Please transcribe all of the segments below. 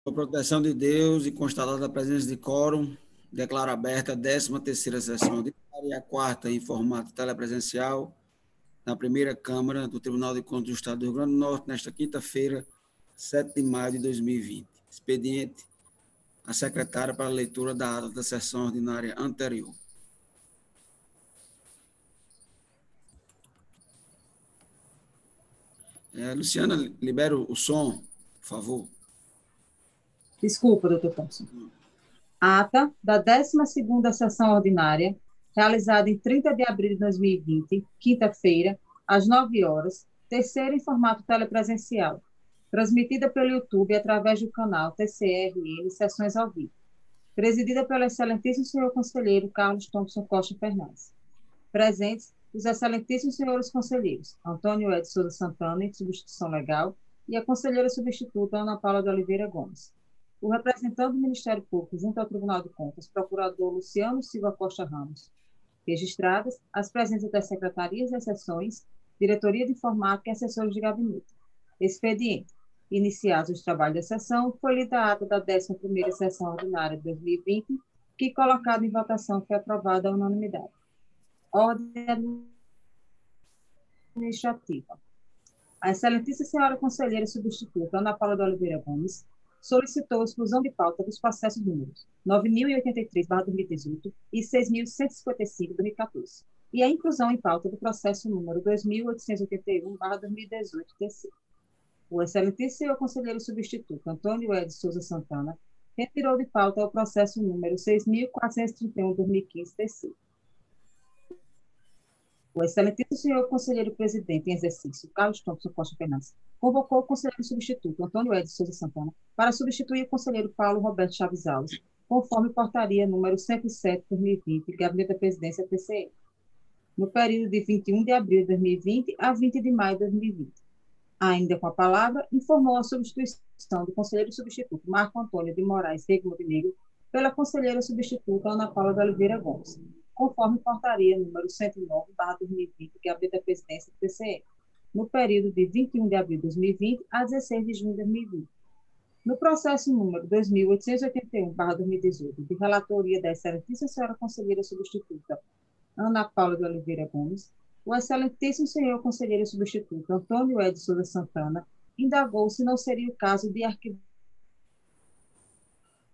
Com a proteção de Deus e constatada a presença de quórum, declaro aberta a 13ª sessão ordinária e a quarta em formato telepresencial na primeira Câmara do Tribunal de Contas do Estado do Rio Grande do Norte, nesta quinta-feira, 7 de maio de 2020. Expediente a secretária para a leitura da ata da sessão ordinária anterior. Luciana, libera o som, por favor. Desculpa, doutor Thompson. Ata da 12ª sessão ordinária, realizada em 30 de abril de 2020, quinta-feira, às 9 horas, terceira em formato telepresencial, transmitida pelo YouTube através do canal TCRN Sessões ao Vivo, presidida pelo excelentíssimo senhor conselheiro Carlos Thompson Costa Fernandes. Presentes os excelentíssimos senhores conselheiros Antônio Ed Souza Santana, em substituição legal, e a conselheira substituta Ana Paula de Oliveira Gomes. O representante do Ministério Público junto ao Tribunal de Contas, procurador Luciano Silva Costa Ramos. Registradas as presenças das secretarias das sessões, diretoria de informática e assessores de gabinete. Expediente. Iniciados os trabalhos da sessão, foi lida a ata da 11ª sessão ordinária de 2020, que, colocada em votação, foi aprovada à unanimidade. Ordem administrativa. A excelentíssima senhora conselheira substituta Ana Paula de Oliveira Gomes solicitou a exclusão de pauta dos processos números 9.083/2018 e 6.155/2014, e a inclusão em pauta do processo número 2.881/2018, terceiro. O excelentíssimo senhor conselheiro substituto Antônio Ed Souza Santana retirou de pauta o processo número 6.431/2015, terceiro. O excelentíssimo senhor conselheiro presidente em exercício, Carlos Thompson Costa Fernandes, convocou o conselheiro substituto, Antônio Ed Souza Santana, para substituir o conselheiro Paulo Roberto Chaves Alves, conforme portaria número 107/2020, Gabinete da Presidência TCE, no período de 21 de abril de 2020 a 20 de maio de 2020. Ainda com a palavra, informou a substituição do conselheiro substituto Marco Antônio de Moraes Rego Montenegro pela conselheira substituta Ana Paula de Oliveira Gomes, conforme portaria número 109/2020, Gabinete da Presidência do TCE, no período de 21 de abril de 2020 a 16 de junho de 2020. No processo número 2881/2018, de relatoria da excelentíssima senhora conselheira substituta Ana Paula de Oliveira Gomes, o excelentíssimo senhor conselheiro substituto Antônio Ed Souza Santana indagou se não seria o caso de arquivar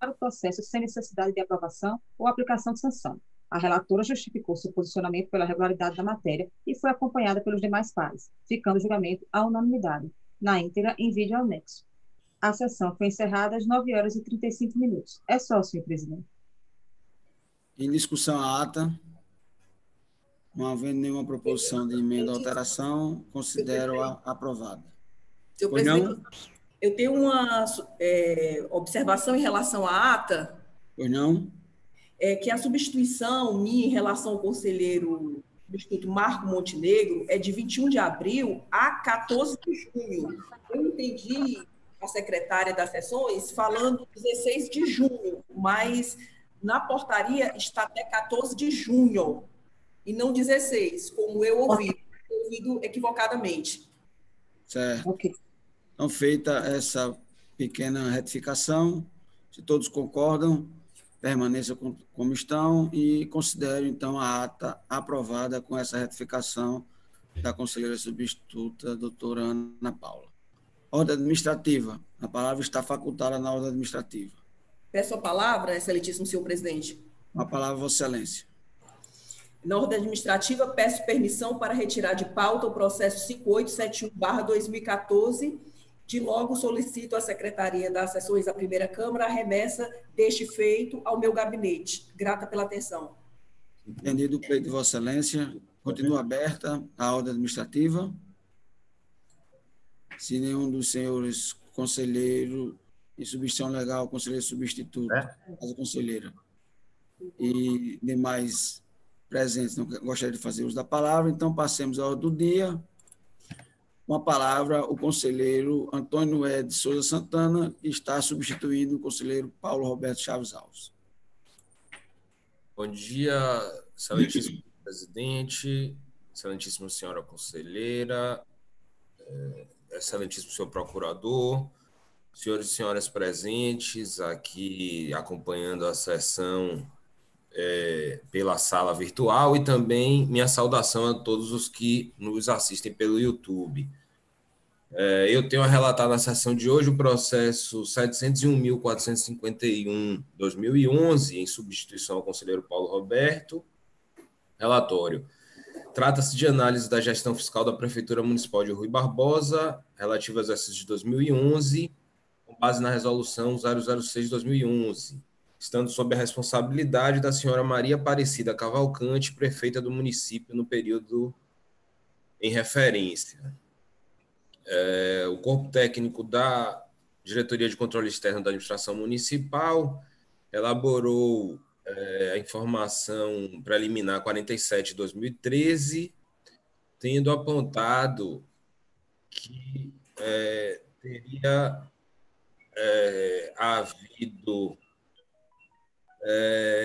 o processo sem necessidade de aprovação ou aplicação de sanção. A relatora justificou seu posicionamento pela regularidade da matéria e foi acompanhada pelos demais pares, ficando o julgamento à unanimidade, na íntegra em vídeo anexo. A sessão foi encerrada às 9 horas e 35 minutos. É só, senhor presidente. Em discussão a ata, não havendo nenhuma proposição de emenda ou alteração, considero-a aprovada. Senhor presidente, eu tenho uma observação em relação à ata. Pois não? Que a substituição minha em relação ao conselheiro substituto Marco Montenegro é de 21 de abril a 14 de junho. Eu entendi a secretária das sessões falando 16 de junho, mas na portaria está até 14 de junho, e não 16, como eu ouvido equivocadamente. Certo. Ok. Então, feita essa pequena retificação, se todos concordam, permaneça como estão e considero, então, a ata aprovada com essa retificação da conselheira substituta, doutora Ana Paula. Ordem administrativa. A palavra está facultada na ordem administrativa. Peço a palavra, excelentíssimo senhor presidente. A palavra, Vossa Excelência. Na ordem administrativa, peço permissão para retirar de pauta o processo 5871/2014. De logo solicito à Secretaria das Sessões da Primeira Câmara a remessa deste feito ao meu gabinete. Grata pela atenção. Entendido o pleito de Vossa Excelência. Continua aberta a ordem administrativa. Se nenhum dos senhores conselheiro em substituição legal, conselheiro substituto, a conselheira e demais presentes não gostariam de fazer uso da palavra, então passemos à ordem do dia. Com a palavra, o conselheiro Antônio Ed Souza Santana, que está substituindo o conselheiro Paulo Roberto Chaves Alves. Bom dia, excelentíssimo presidente, excelentíssima senhora conselheira, excelentíssimo senhor procurador, senhores e senhoras presentes aqui acompanhando a sessão pela sala virtual e também minha saudação a todos os que nos assistem pelo YouTube. Eu tenho a relatar na sessão de hoje o processo 701.451/2011, em substituição ao conselheiro Paulo Roberto. Relatório. Trata-se de análise da gestão fiscal da Prefeitura Municipal de Rui Barbosa, relativa ao exercício de 2011, com base na resolução 006 de 2011, estando sob a responsabilidade da senhora Maria Aparecida Cavalcante, prefeita do município no período em referência. O corpo técnico da Diretoria de Controle Externo da Administração Municipal elaborou a informação preliminar 47 de 2013, tendo apontado que teria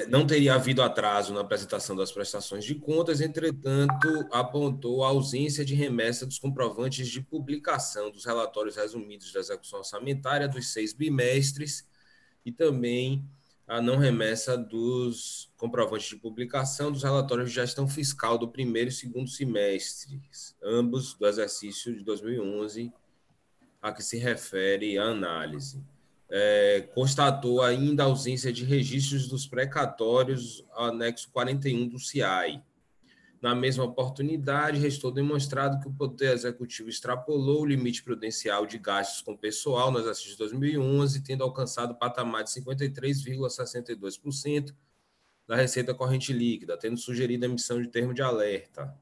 não teria havido atraso na apresentação das prestações de contas, entretanto, apontou a ausência de remessa dos comprovantes de publicação dos relatórios resumidos da execução orçamentária dos 6 bimestres e também a não remessa dos comprovantes de publicação dos relatórios de gestão fiscal do primeiro e segundo semestres, ambos do exercício de 2011, a que se refere a análise. Constatou ainda a ausência de registros dos precatórios, anexo 41 do CIAI. Na mesma oportunidade, restou demonstrado que o Poder Executivo extrapolou o limite prudencial de gastos com pessoal no exercício de 2011, tendo alcançado o patamar de 53,62% da receita corrente líquida, tendo sugerido a emissão de termo de alerta.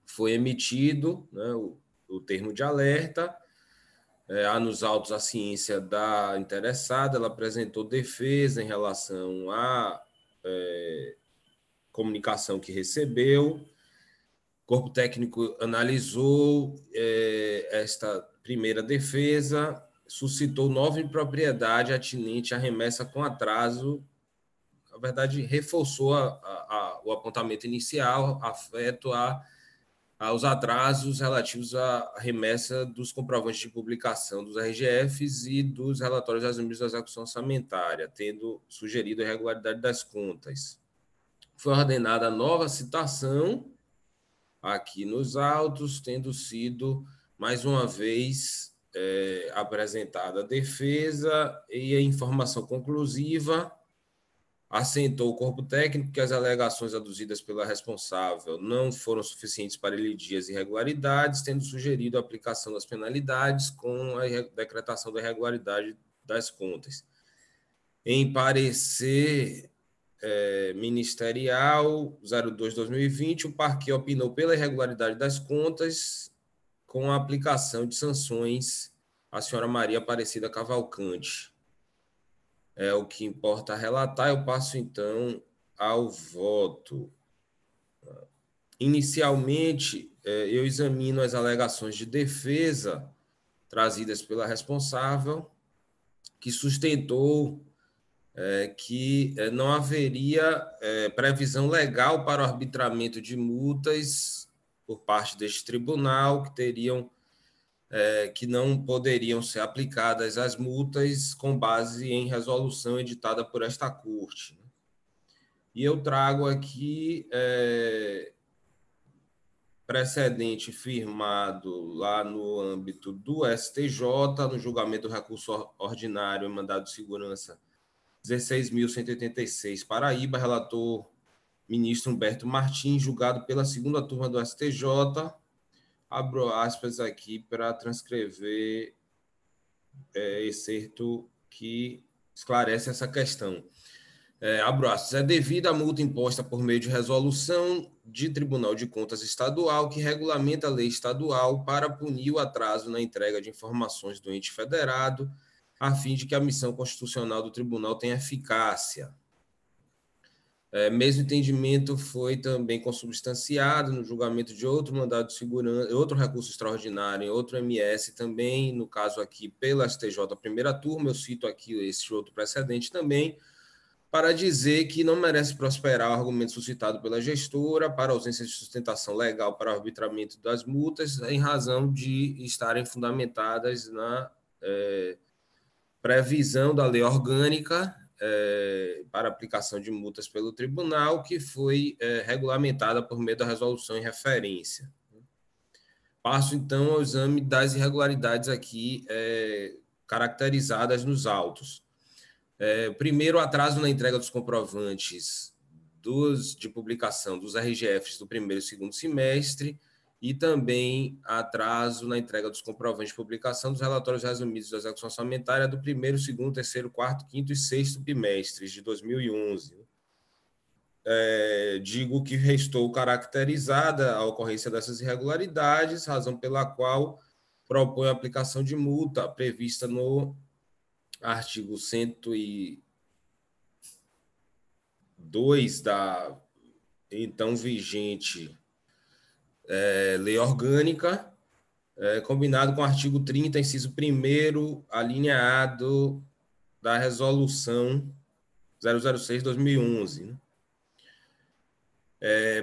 Foi emitido, né, o termo de alerta. Há nos autos a ciência da interessada, ela apresentou defesa em relação à comunicação que recebeu. O corpo técnico analisou esta primeira defesa, suscitou nova impropriedade atinente à remessa com atraso. Na verdade, reforçou o apontamento inicial, afeto aos atrasos relativos à remessa dos comprovantes de publicação dos RGFs e dos relatórios resumidos da execução orçamentária, tendo sugerido a irregularidade das contas. Foi ordenada nova citação aqui nos autos, tendo sido, mais uma vez, apresentada a defesa e a informação conclusiva. Assentou o corpo técnico que as alegações aduzidas pela responsável não foram suficientes para elidir as irregularidades, tendo sugerido a aplicação das penalidades com a decretação da irregularidade das contas. Em parecer ministerial 02/2020, o parquet opinou pela irregularidade das contas com a aplicação de sanções à senhora Maria Aparecida Cavalcante. É o que importa relatar. Eu passo, então, ao voto. Inicialmente, eu examino as alegações de defesa trazidas pela responsável, que sustentou que não haveria previsão legal para o arbitramento de multas por parte deste tribunal, que não poderiam ser aplicadas as multas com base em resolução editada por esta Corte. E eu trago aqui precedente firmado lá no âmbito do STJ, no julgamento do recurso ordinário em mandado de segurança 16.186, Paraíba, relator ministro Humberto Martins, julgado pela segunda turma do STJ. Abro aspas aqui para transcrever excerto que esclarece essa questão. Abro aspas. É devida a multa imposta por meio de resolução de Tribunal de Contas Estadual que regulamenta a lei estadual para punir o atraso na entrega de informações do ente federado, a fim de que a missão constitucional do tribunal tenha eficácia. Mesmo entendimento foi também consubstanciado no julgamento de outro mandado de segurança, outro recurso extraordinário, outro MS também, no caso aqui pela STJ primeira turma. Eu cito aqui esse outro precedente também, para dizer que não merece prosperar o argumento suscitado pela gestora para ausência de sustentação legal para o arbitramento das multas, em razão de estarem fundamentadas previsão da lei orgânica para aplicação de multas pelo tribunal, que foi regulamentada por meio da resolução em referência. Passo, então, ao exame das irregularidades aqui caracterizadas nos autos. Primeiro, atraso na entrega dos comprovantes de publicação dos RGFs do primeiro e segundo semestre, e também atraso na entrega dos comprovantes de publicação dos relatórios resumidos da execução orçamentária do primeiro, segundo, terceiro, quarto, quinto e sexto bimestres de 2011. Digo que restou caracterizada a ocorrência dessas irregularidades, razão pela qual propõe a aplicação de multa prevista no artigo 102 da então vigente lei orgânica, combinado com o artigo 30, inciso 1º, alineado da resolução 006/2011. Né?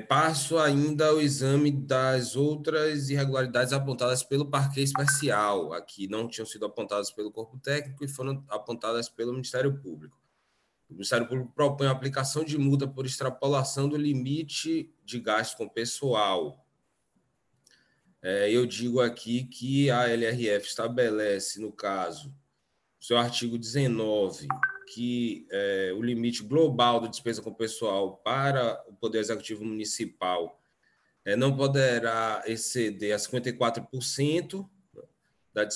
Passo ainda ao exame das outras irregularidades apontadas pelo parquê especial, aqui não tinham sido apontadas pelo corpo técnico e foram apontadas pelo Ministério Público. O Ministério Público propõe a aplicação de multa por extrapolação do limite de gasto com pessoal. Eu digo aqui que a LRF estabelece, no caso, seu artigo 19, que o limite global da despesa com pessoal para o Poder Executivo Municipal não poderá exceder a 54%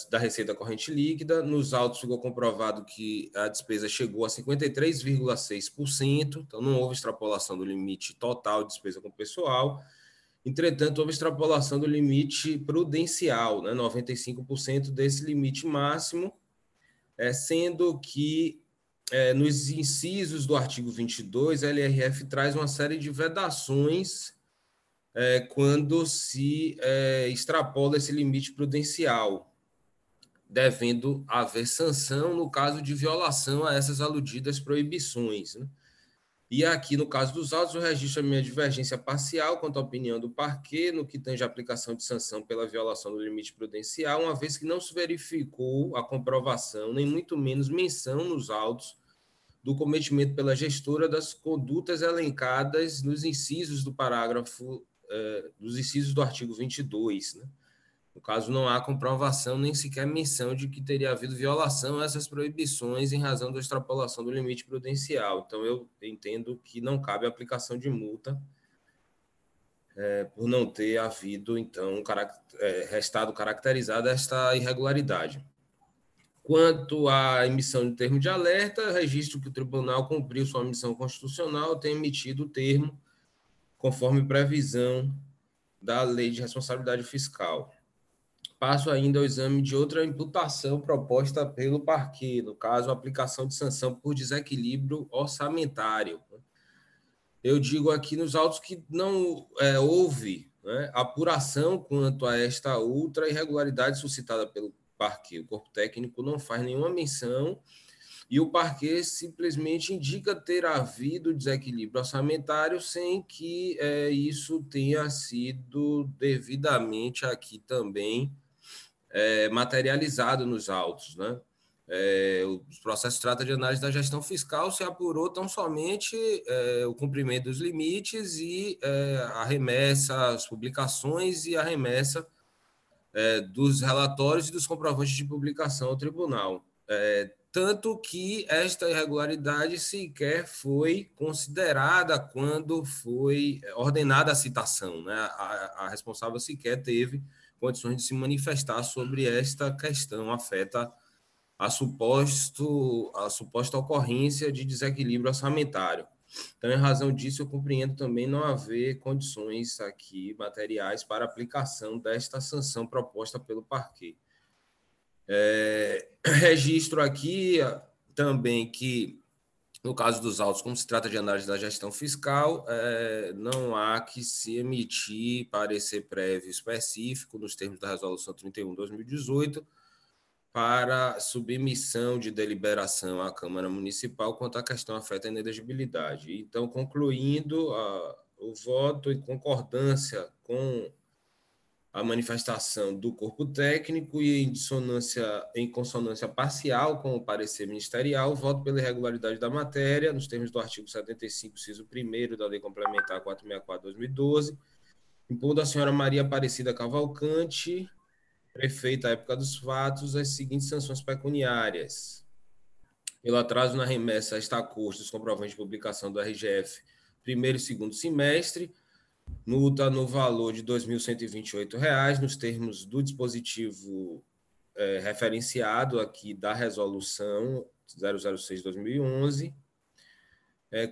da receita corrente líquida. Nos autos ficou comprovado que a despesa chegou a 53,6%, então não houve extrapolação do limite total de despesa com pessoal. Entretanto, houve extrapolação do limite prudencial, 95% desse limite máximo, sendo que nos incisos do artigo 22, a LRF traz uma série de vedações quando se extrapola esse limite prudencial, devendo haver sanção no caso de violação a essas aludidas proibições. Né? E aqui, no caso dos autos, eu registro a minha divergência parcial quanto à opinião do parquê no que tange a aplicação de sanção pela violação do limite prudencial, uma vez que não se verificou a comprovação, nem muito menos menção nos autos do cometimento pela gestora das condutas elencadas nos incisos do parágrafo, dos incisos do artigo 22, né? No caso, não há comprovação nem sequer menção de que teria havido violação a essas proibições em razão da extrapolação do limite prudencial. Então, eu entendo que não cabe a aplicação de multa por não ter havido, então, restado caracterizada esta irregularidade. Quanto à emissão de termo de alerta, registro que o tribunal cumpriu sua missão constitucional, tem emitido o termo conforme previsão da Lei de Responsabilidade Fiscal. Passo ainda ao exame de outra imputação proposta pelo parquê, no caso, a aplicação de sanção por desequilíbrio orçamentário. Eu digo aqui nos autos que não houve apuração quanto a esta outra irregularidade suscitada pelo parquê. O corpo técnico não faz nenhuma menção e o parquê simplesmente indica ter havido desequilíbrio orçamentário sem que isso tenha sido devidamente aqui também materializado nos autos. Né? Os processos tratam de análise da gestão fiscal, se apurou tão somente o cumprimento dos limites e a remessa, as publicações e a remessa dos relatórios e dos comprovantes de publicação ao tribunal. Tanto que esta irregularidade sequer foi considerada quando foi ordenada a citação. Né? A responsável sequer teve condições de se manifestar sobre esta questão, afeta a suposta ocorrência de desequilíbrio orçamentário. Então, em razão disso, eu compreendo também não haver condições aqui materiais para aplicação desta sanção proposta pelo parquê. Registro aqui também que, no caso dos autos, como se trata de análise da gestão fiscal, não há que se emitir parecer prévio específico nos termos da Resolução 31/2018 para submissão de deliberação à Câmara Municipal quanto à questão afeta a inelegibilidade. Então, concluindo o voto em concordância com a manifestação do corpo técnico e em consonância parcial com o parecer ministerial, voto pela irregularidade da matéria, nos termos do artigo 75, inciso 1º da Lei Complementar 464/2012, impondo à senhora Maria Aparecida Cavalcante, prefeita à época dos fatos, as seguintes sanções pecuniárias: pelo atraso na remessa a esta Corte dos comprovantes de publicação do RGF primeiro e segundo semestre, multa no valor de R$ 2.128, nos termos do dispositivo referenciado aqui da resolução 006/2011.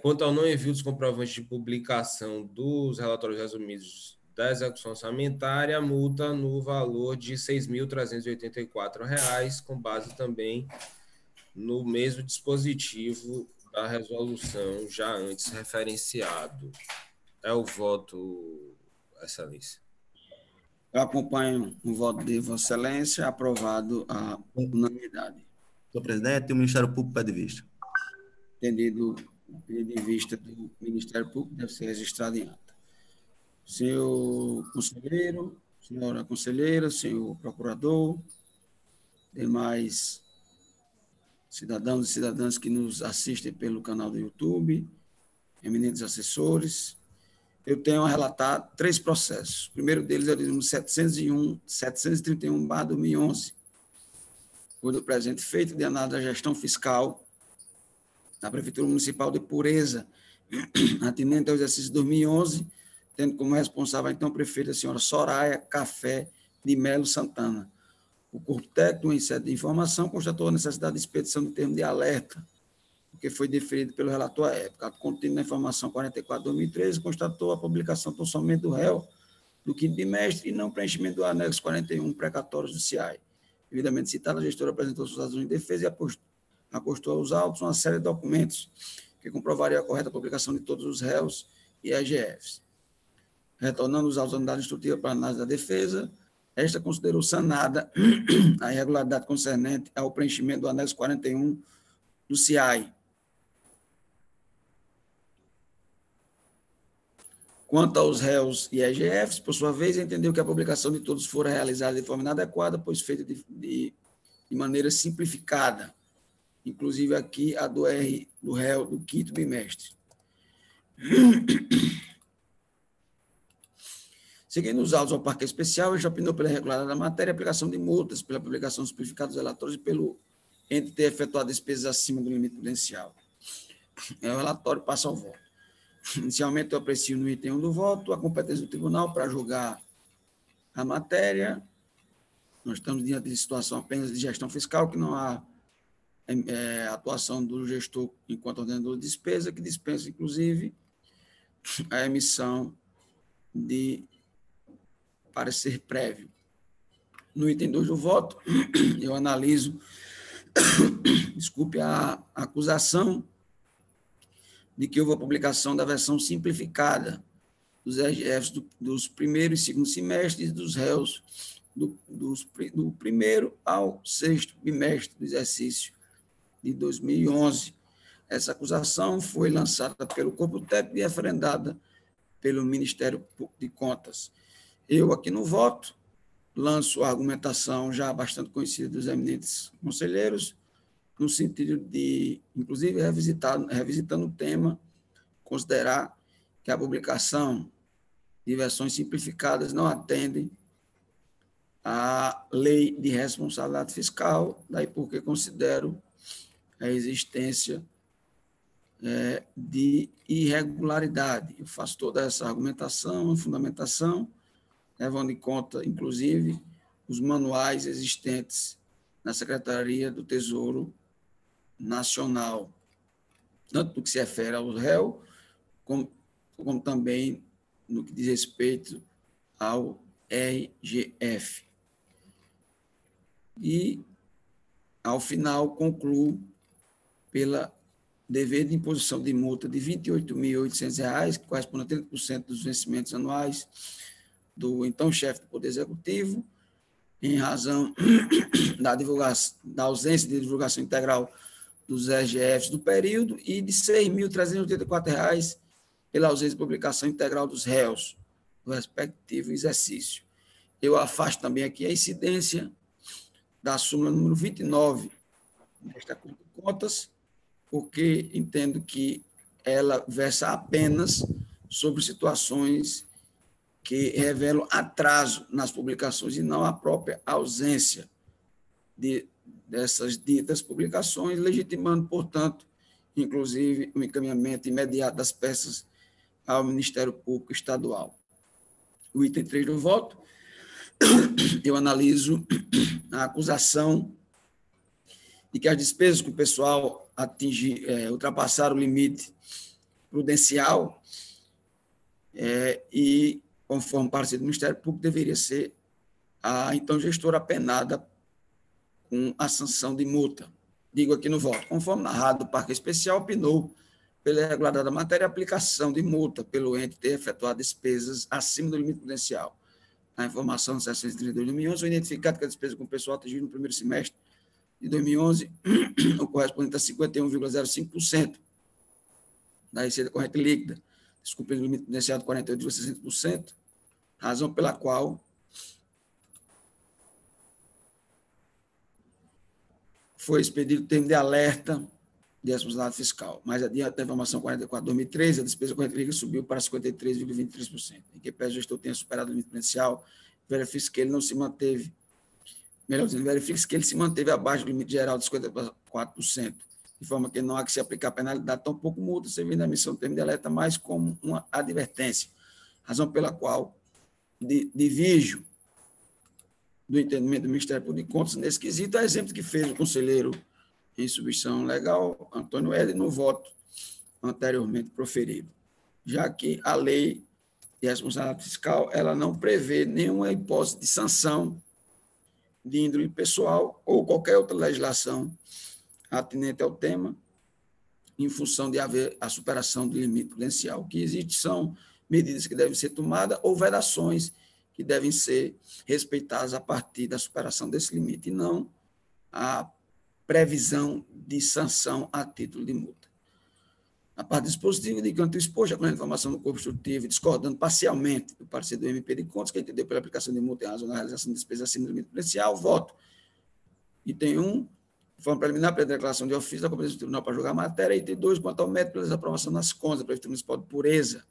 Quanto ao não envio dos comprovantes de publicação dos relatórios resumidos da execução orçamentária, multa no valor de R$ 6.384, com base também no mesmo dispositivo da resolução já antes referenciado. É o voto, Excelência. Eu acompanho o voto de Vossa Excelência, aprovado a unanimidade. Senhor presidente, o Ministério Público pede vista. Entendido o pedido de vista do Ministério Público, deve ser registrado em ata. Senhor conselheiro, senhora conselheira, senhor procurador, demais cidadãos e cidadãs que nos assistem pelo canal do YouTube, eminentes assessores, eu tenho a relatar 3 processos. O primeiro deles é o número 731/2011, foi do presente feito de análise da gestão fiscal da Prefeitura Municipal de Pureza, atinente ao exercício 2011, tendo como responsável, então, a prefeita, a senhora Soraya Café de Melo Santana. O corpo técnico, em sede de informação, constatou a necessidade de expedição de termo de alerta, que foi deferido pelo relator à época. Contido na informação 44/2013, constatou a publicação tão somente do réu do 5º bimestre e não preenchimento do anexo 41 precatórios do CIAI. Devidamente citada, a gestora apresentou suas razões de defesa e acostou aos autos uma série de documentos que comprovaria a correta publicação de todos os réus e AGFs. Retornando os autos à unidade instrutiva para análise da defesa, esta considerou sanada a irregularidade concernente ao preenchimento do anexo 41 do CIAI. Quanto aos réus e EGFs, por sua vez, entendeu que a publicação de todos fora realizada de forma inadequada, pois feita de maneira simplificada, inclusive aqui a do réu do 5º bimestre. Seguindo os autos ao parque especial, ele já opinou pela irregularidade da matéria, aplicação de multas, pela publicação simplificada dos relatórios e pelo ente ter efetuado despesas acima do limite prudencial. O relatório passa ao voto. Inicialmente, eu aprecio no item 1 do voto a competência do tribunal para julgar a matéria. Nós estamos diante de situação apenas de gestão fiscal, que não há atuação do gestor enquanto ordenador de despesa, que dispensa, inclusive, a emissão de parecer prévio. No item 2 do voto, eu analiso, a acusação de que houve a publicação da versão simplificada dos RGFs dos primeiro e segundo semestres dos réus do primeiro ao 6º bimestre do exercício de 2011. Essa acusação foi lançada pelo corpo técnico e referendada pelo Ministério Público de Contas. Eu, aqui no voto, lanço a argumentação já bastante conhecida dos eminentes conselheiros, no sentido de, inclusive, revisitando o tema, considerar que a publicação de versões simplificadas não atendem à lei de responsabilidade fiscal, daí porque considero a existência de irregularidade. Eu faço toda essa argumentação, fundamentação, levando em conta, inclusive, os manuais existentes na Secretaria do Tesouro Nacional, tanto no que se refere ao réu, como também no que diz respeito ao RGF. E, ao final, concluo pela dever de imposição de multa de R$ 28.800, que corresponde a 30% dos vencimentos anuais do então chefe do Poder Executivo, em razão da ausência de divulgação integral dos RGFs do período, e de R$ 6.384 pela ausência de publicação integral dos réus do respectivo exercício. eu afasto também aqui a incidência da súmula número 29 desta Corte de Contas, porque entendo que ela versa apenas sobre situações que revelam atraso nas publicações e não a própria ausência dessas ditas publicações, legitimando, portanto, inclusive, o encaminhamento imediato das peças ao Ministério Público Estadual. O item 3 do voto, eu analiso a acusação de que as despesas que o pessoal ultrapassaram o limite prudencial e, conforme parecer do Ministério Público, deveria ser a então gestora penada com a sanção de multa. Digo aqui no voto, conforme narrado, o Parque Especial opinou pela irregularidade da matéria e aplicação de multa pelo ente ter efetuado despesas acima do limite prudencial. A informação 632 de 2011 foi identificado que a despesa com o pessoal atingiu no primeiro semestre de 2011, o correspondente a 51,05% da receita corrente líquida, desculpe, o limite prudencial de 48,60%, razão pela qual foi expedido o termo de alerta de responsabilidade fiscal. Mais adiante, a informação 44 de 2013, a despesa corrente líquida subiu para 53,23%. Em que pese o gestor tenha superado o limite prudencial, verifique que ele não se manteve, melhor dizendo, verifique que ele se manteve abaixo do limite geral de 54%, de forma que não há que se aplicar penalidade, tampouco multa, servindo a emissão do termo de alerta mais como uma advertência, razão pela qual divijo do entendimento do Ministério Público de Contas nesse quesito, a exemplo que fez o conselheiro em substituição legal, Antônio Hélio, no voto anteriormente proferido, já que a lei de responsabilidade fiscal ela não prevê nenhuma hipótese de sanção de índole pessoal ou qualquer outra legislação atinente ao tema, em função de haver a superação do limite prudencial. O que existe são medidas que devem ser tomadas ou vedações que devem ser respeitadas a partir da superação desse limite, e não a previsão de sanção a título de multa. A parte dispositiva, de canto exposto, com a informação do corpo instrutivo, discordando parcialmente do parecer do MP de Contas, que entendeu pela aplicação de multa em razão da realização de despesas acima do limite prudencial, voto. Item 1, de forma preliminar, pela declaração de ofício da competência do tribunal para julgar a matéria. Item 2, quanto ao método pela desaprovação das contas da Prefeitura Municipal de Pureza,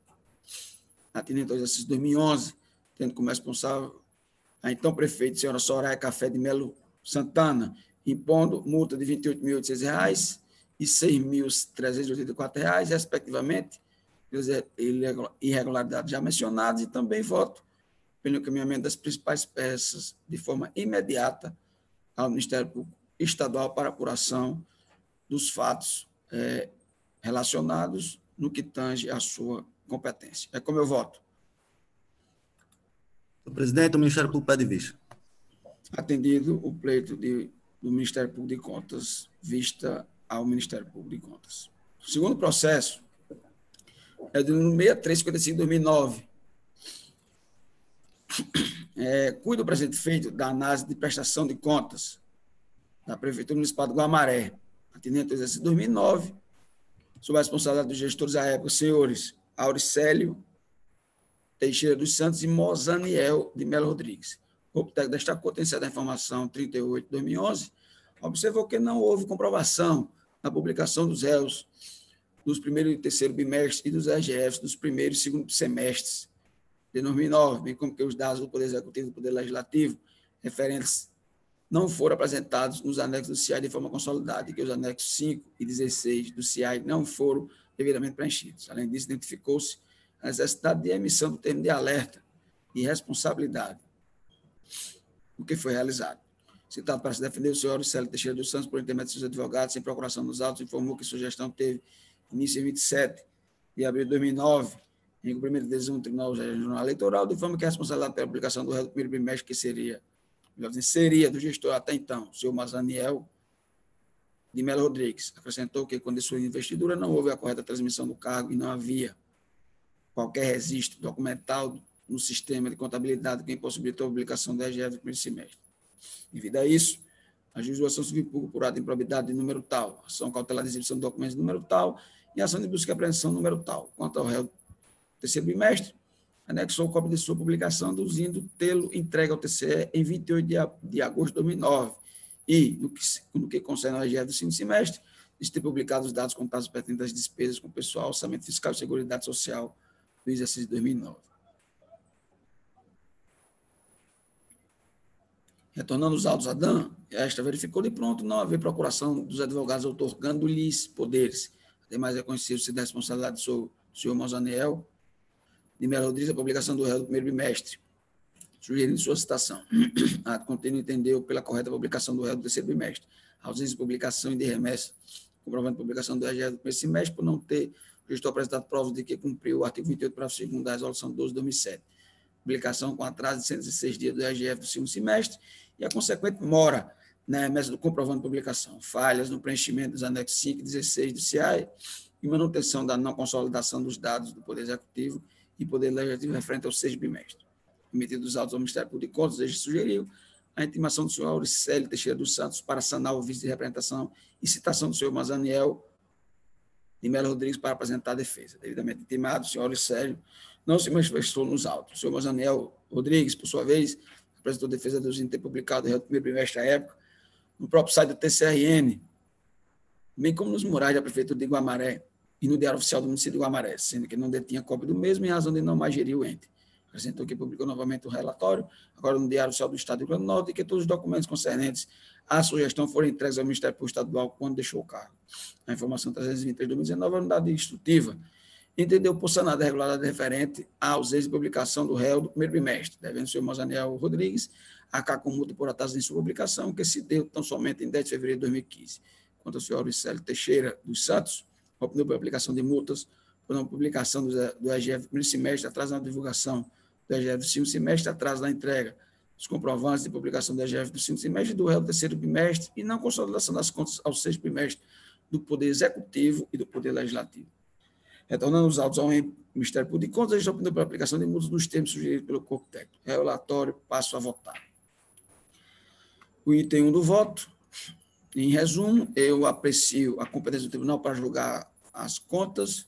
atinente ao exercício de 2011, tendo como responsável a então prefeita, senhora Soraya Café de Melo Santana, impondo multa de R$ 28.800 e R$ 6.384, respectivamente, pelas irregularidades já mencionadas, e também voto pelo encaminhamento das principais peças de forma imediata ao Ministério Público Estadual para apuração dos fatos relacionados no que tange à sua competência. É como eu voto. Senhor presidente, o Ministério Público pede vista. Atendido o pleito do Ministério Público de Contas, vista ao Ministério Público de Contas. O segundo processo é do número 6355/2009. Cuida o presente feito da análise de prestação de contas da Prefeitura Municipal de Guamaré, atinente ao exercício de 2009, sob a responsabilidade dos gestores à época, senhores Auricélio Teixeira dos Santos e Mozaniel de Melo Rodrigues. O corpo técnico destacou, tem sido a informação 38 de 2011, observou que não houve comprovação na publicação dos réus dos primeiro e terceiro bimestres e dos RGFs dos primeiros e segundo semestres de 2009, bem como que os dados do Poder Executivo e do Poder Legislativo referentes não foram apresentados nos anexos do CIAI de forma consolidada, e que os anexos 5 e 16 do CIAI não foram devidamente preenchidos. Além disso, identificou-se a necessidade de emissão do termo de alerta e responsabilidade, o que foi realizado. Citado para se defender, o senhor Auricélio Teixeira dos Santos, por intermédio de seus advogados, sem procuração nos autos, informou que sua gestão teve início em 27 de abril de 2009, em cumprimento de decisão do Tribunal Regional Eleitoral, de forma que a responsabilidade pela publicação do réu do primeiro bimestre, que seria do gestor até então, o senhor Mazaniel de Melo Rodrigues. Acrescentou que, quando de sua investidura, não houve a correta transmissão do cargo e não havia qualquer registro documental no sistema de contabilidade que impossibilitou a publicação da RGF do primeiro semestre. Devido a isso, a juízo de ação civil pública apurada em probidade de número tal, ação cautelar de exibição de documentos de número tal e ação de busca e apreensão de número tal. Quanto ao réu do terceiro bimestre, anexou cópia de sua publicação, aduzindo tê-lo entregue ao TCE em 28 de agosto de 2009. E, no que concerne ao RGE do segundo semestre, de ter publicado os dados contados pertinentes às despesas com o pessoal, orçamento fiscal e seguridade social do exercício de 2009. Retornando os autos a Dan, esta verificou de pronto não haver procuração dos advogados outorgando-lhes poderes. Ademais, é conhecido-se da responsabilidade do senhor Mozaniel de Melo Rodrigues a publicação do réu do primeiro bimestre, sugerindo sua citação. Ato contínuo entendeu pela correta publicação do réu do terceiro bimestre, a ausência de publicação e de remessa, comprovando a publicação do RGE do primeiro semestre por não ter o gestor apresentado provas de que cumpriu o artigo 28, parágrafo 2º da resolução 12 de 2007. Publicação com atraso de 116 dias do RGF do segundo semestre e a consequente mora na remessa do comprovando de publicação, falhas no preenchimento dos anexos 5 e 16 do CIAE e manutenção da não consolidação dos dados do Poder Executivo e Poder Legislativo referente ao sexto bimestre. Emitidos os autos ao Ministério Público de Contas, ele sugeriu a intimação do senhor Auricélio Teixeira dos Santos para sanar o vício de representação e citação do senhor Mazaniel de Melo Rodrigues para apresentar a defesa. Devidamente intimado, o senhor Auricélio não se manifestou nos autos. O senhor Mazaniel Rodrigues, por sua vez, apresentou defesa do ter publicado o primeiro bimestre à época, no próprio site do TCRN, bem como nos murais da Prefeitura de Guamaré e no Diário Oficial do Município de Guamaré, sendo que não detinha cópia do mesmo em razão de não mais gerir o ente. Acrescentou que publicou novamente o relatório, agora no Diário Oficial do Estado do Rio Grande do Norte, e que todos os documentos concernentes à sugestão foram entregues ao Ministério Público Estadual quando deixou o cargo. A informação 323 de 2019 é uma unidade instrutiva. Entendeu por sanada a irregularidade referente à ausência de publicação do réu do primeiro bimestre, devendo o senhor Mozaniel Rodrigues arcar com multa por atraso em sua publicação, que se deu tão somente em 10 de fevereiro de 2015. Quanto ao senhor Auricélio Teixeira dos Santos, optou pela aplicação de multas por não publicação do RGF do primeiro semestre, atraso na divulgação do RGF do segundo semestre, atraso na entrega dos comprovantes de publicação do RGF do segundo semestre e do réu do terceiro bimestre e não consolidação das contas ao sexto bimestre do Poder Executivo e do Poder Legislativo. Retornando os autos ao Ministério Público de Contas, a gente optou pela aplicação de multas nos termos sugeridos pelo corpo técnico. Relatório, passo a votar. O item 1 do voto. Em resumo, eu aprecio a competência do tribunal para julgar as contas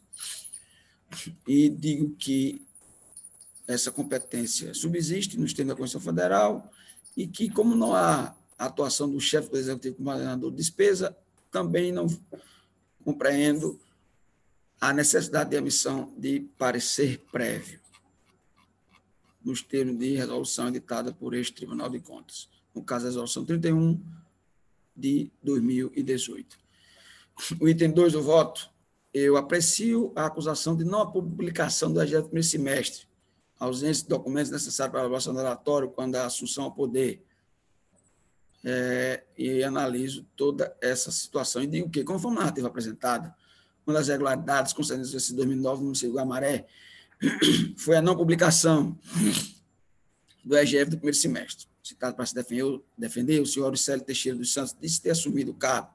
e digo que essa competência subsiste nos termos da Constituição Federal e que, como não há atuação do chefe do Executivo como coordenador de despesa, também não compreendo a necessidade de emissão de parecer prévio nos termos de resolução editada por este Tribunal de Contas, no caso, a resolução 31 de 2018. O item 2 do voto, eu aprecio a acusação de não publicação do RGE do primeiro semestre, ausência de documentos necessários para a elaboração do relatório quando a assunção ao poder, e analiso toda essa situação e digo que, conforme a narrativa apresentada, uma das irregularidades concernentes ao exercício 2009 no município de Guamaré foi a não publicação do RGF do primeiro semestre. Citado para se defender, o senhor Auricélio Teixeira dos Santos disse ter assumido o cargo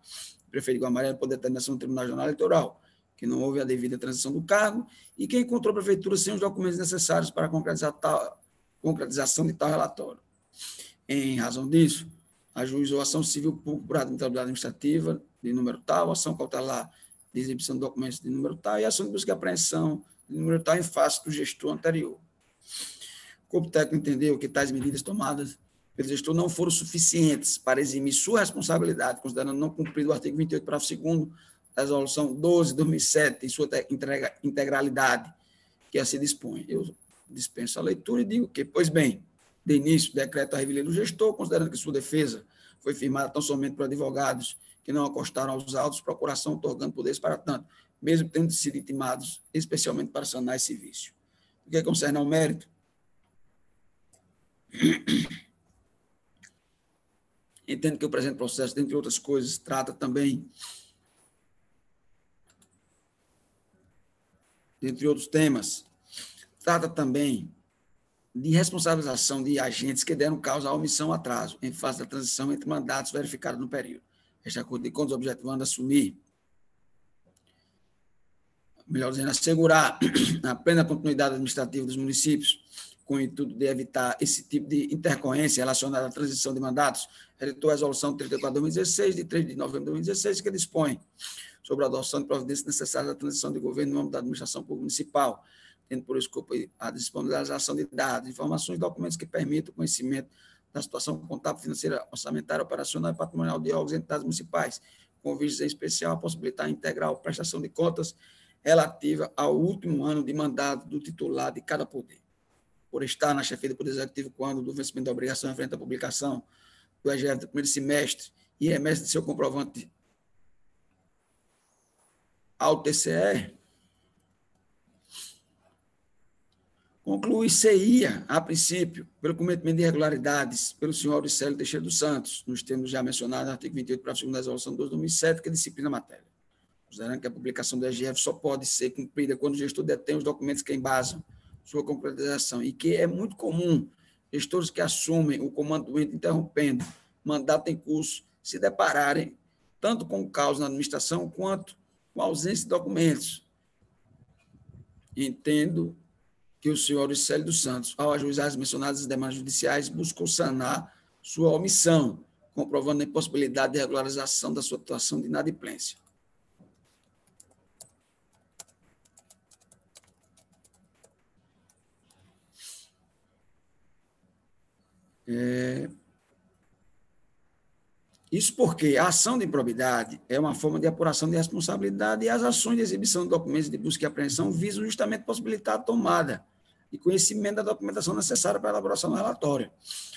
de prefeito de Guamaré por determinação do Tribunal Regional Eleitoral, que não houve a devida transição do cargo e que encontrou a prefeitura sem os documentos necessários para a concretização de tal relatório. Em razão disso, ajuizou a ação civil por administrativa de número tal, ação cautelar de exibição de documentos de número tal e ação de busca e apreensão de número tal em face do gestor anterior. O corpo técnico entendeu que tais medidas tomadas pelo gestor não foram suficientes para eximir sua responsabilidade, considerando não cumprido o artigo 28, parágrafo 2º da resolução 12 de 2007 em sua integralidade, que assim dispõe. Eu dispenso a leitura e digo que, pois bem, de início, decreto a revelia do gestor, considerando que sua defesa foi firmada tão somente por advogados que não acostaram aos autos, procuração otorgando poderes para tanto, mesmo tendo sido intimados especialmente para sanar esse vício. O que concerne ao mérito, entendo que o presente processo, dentre outras coisas, trata também, dentre outros temas, trata também de responsabilização de agentes que deram causa à omissão ou atraso, em face da transição entre mandatos verificados no período. Este acordo de contas objetivando assumir, melhor dizendo, assegurar a plena continuidade administrativa dos municípios, com o intuito de evitar esse tipo de intercorrência relacionada à transição de mandatos, editou a resolução 34 de 2016, de 3 de novembro de 2016, que dispõe sobre a adoção de providências necessárias à transição de governo no âmbito da administração pública municipal, tendo por escopo a disponibilização de dados, informações e documentos que permitam o conhecimento da situação contábil, financeira, orçamentária, operacional e patrimonial de órgãos e entidades municipais, com vistas em especial a possibilitar a integral prestação de contas relativa ao último ano de mandato do titular de cada poder. Por estar na chefia do Poder Executivo quando do vencimento da obrigação referente à publicação do EGF do primeiro semestre e remessa de seu comprovante ao TCE, conclui-se-ia, a princípio, pelo cometimento de irregularidades pelo senhor Auricélio Teixeira dos Santos, nos termos já mencionados no artigo 28, parágrafo 2º da Resolução 12 de 2007, que disciplina a matéria. Considerando que a publicação do EGF só pode ser cumprida quando o gestor detém os documentos que embasam sua concretização, e que é muito comum gestores que assumem o comando do ente interrompendo mandato em curso se depararem tanto com caos na administração quanto com ausência de documentos. Entendo que o senhor Auricélio dos Santos, ao ajuizar as mencionadas demandas judiciais, buscou sanar sua omissão, comprovando a impossibilidade de regularização da sua atuação de inadimplência. Isso porque a ação de improbidade é uma forma de apuração de responsabilidade e as ações de exibição de documentos de busca e apreensão visam justamente possibilitar a tomada e conhecimento da documentação necessária para a elaboração do relatório.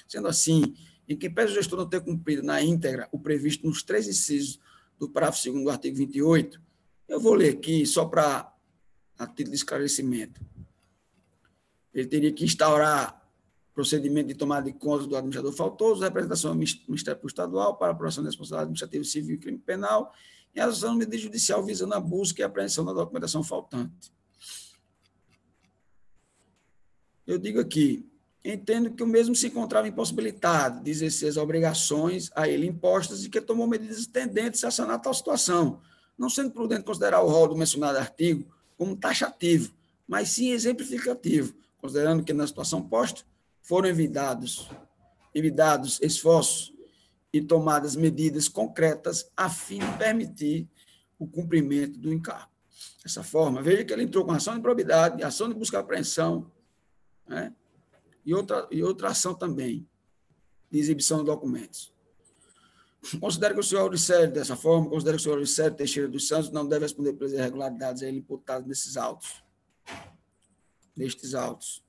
Sendo assim, em que pese o gestor não ter cumprido na íntegra o previsto nos 3 incisos do parágrafo 2º do artigo 28, eu vou ler aqui só para a título de esclarecimento. Ele teria que instaurar procedimento de tomada de conta do administrador faltoso, representação ao Ministério Público Estadual para apuração de responsabilidade administrativa civil e crime penal e a ação de medida judicial visando a busca e apreensão da documentação faltante. Eu digo aqui, entendo que o mesmo se encontrava impossibilitado de exercer as obrigações a ele impostas e que tomou medidas tendentes a sanar tal situação, não sendo prudente considerar o rol do mencionado artigo como taxativo, mas sim exemplificativo, considerando que na situação posta foram evitados esforços e tomadas medidas concretas a fim de permitir o cumprimento do encargo. Dessa forma, veja que ele entrou com ação de improbidade, ação de busca e apreensão, né? e outra ação também, de exibição de documentos. Considero que o senhor Auricélio, dessa forma, considero que o senhor Auricélio Teixeira dos Santos não deve responder pelas irregularidades a ele imputadas nestes autos.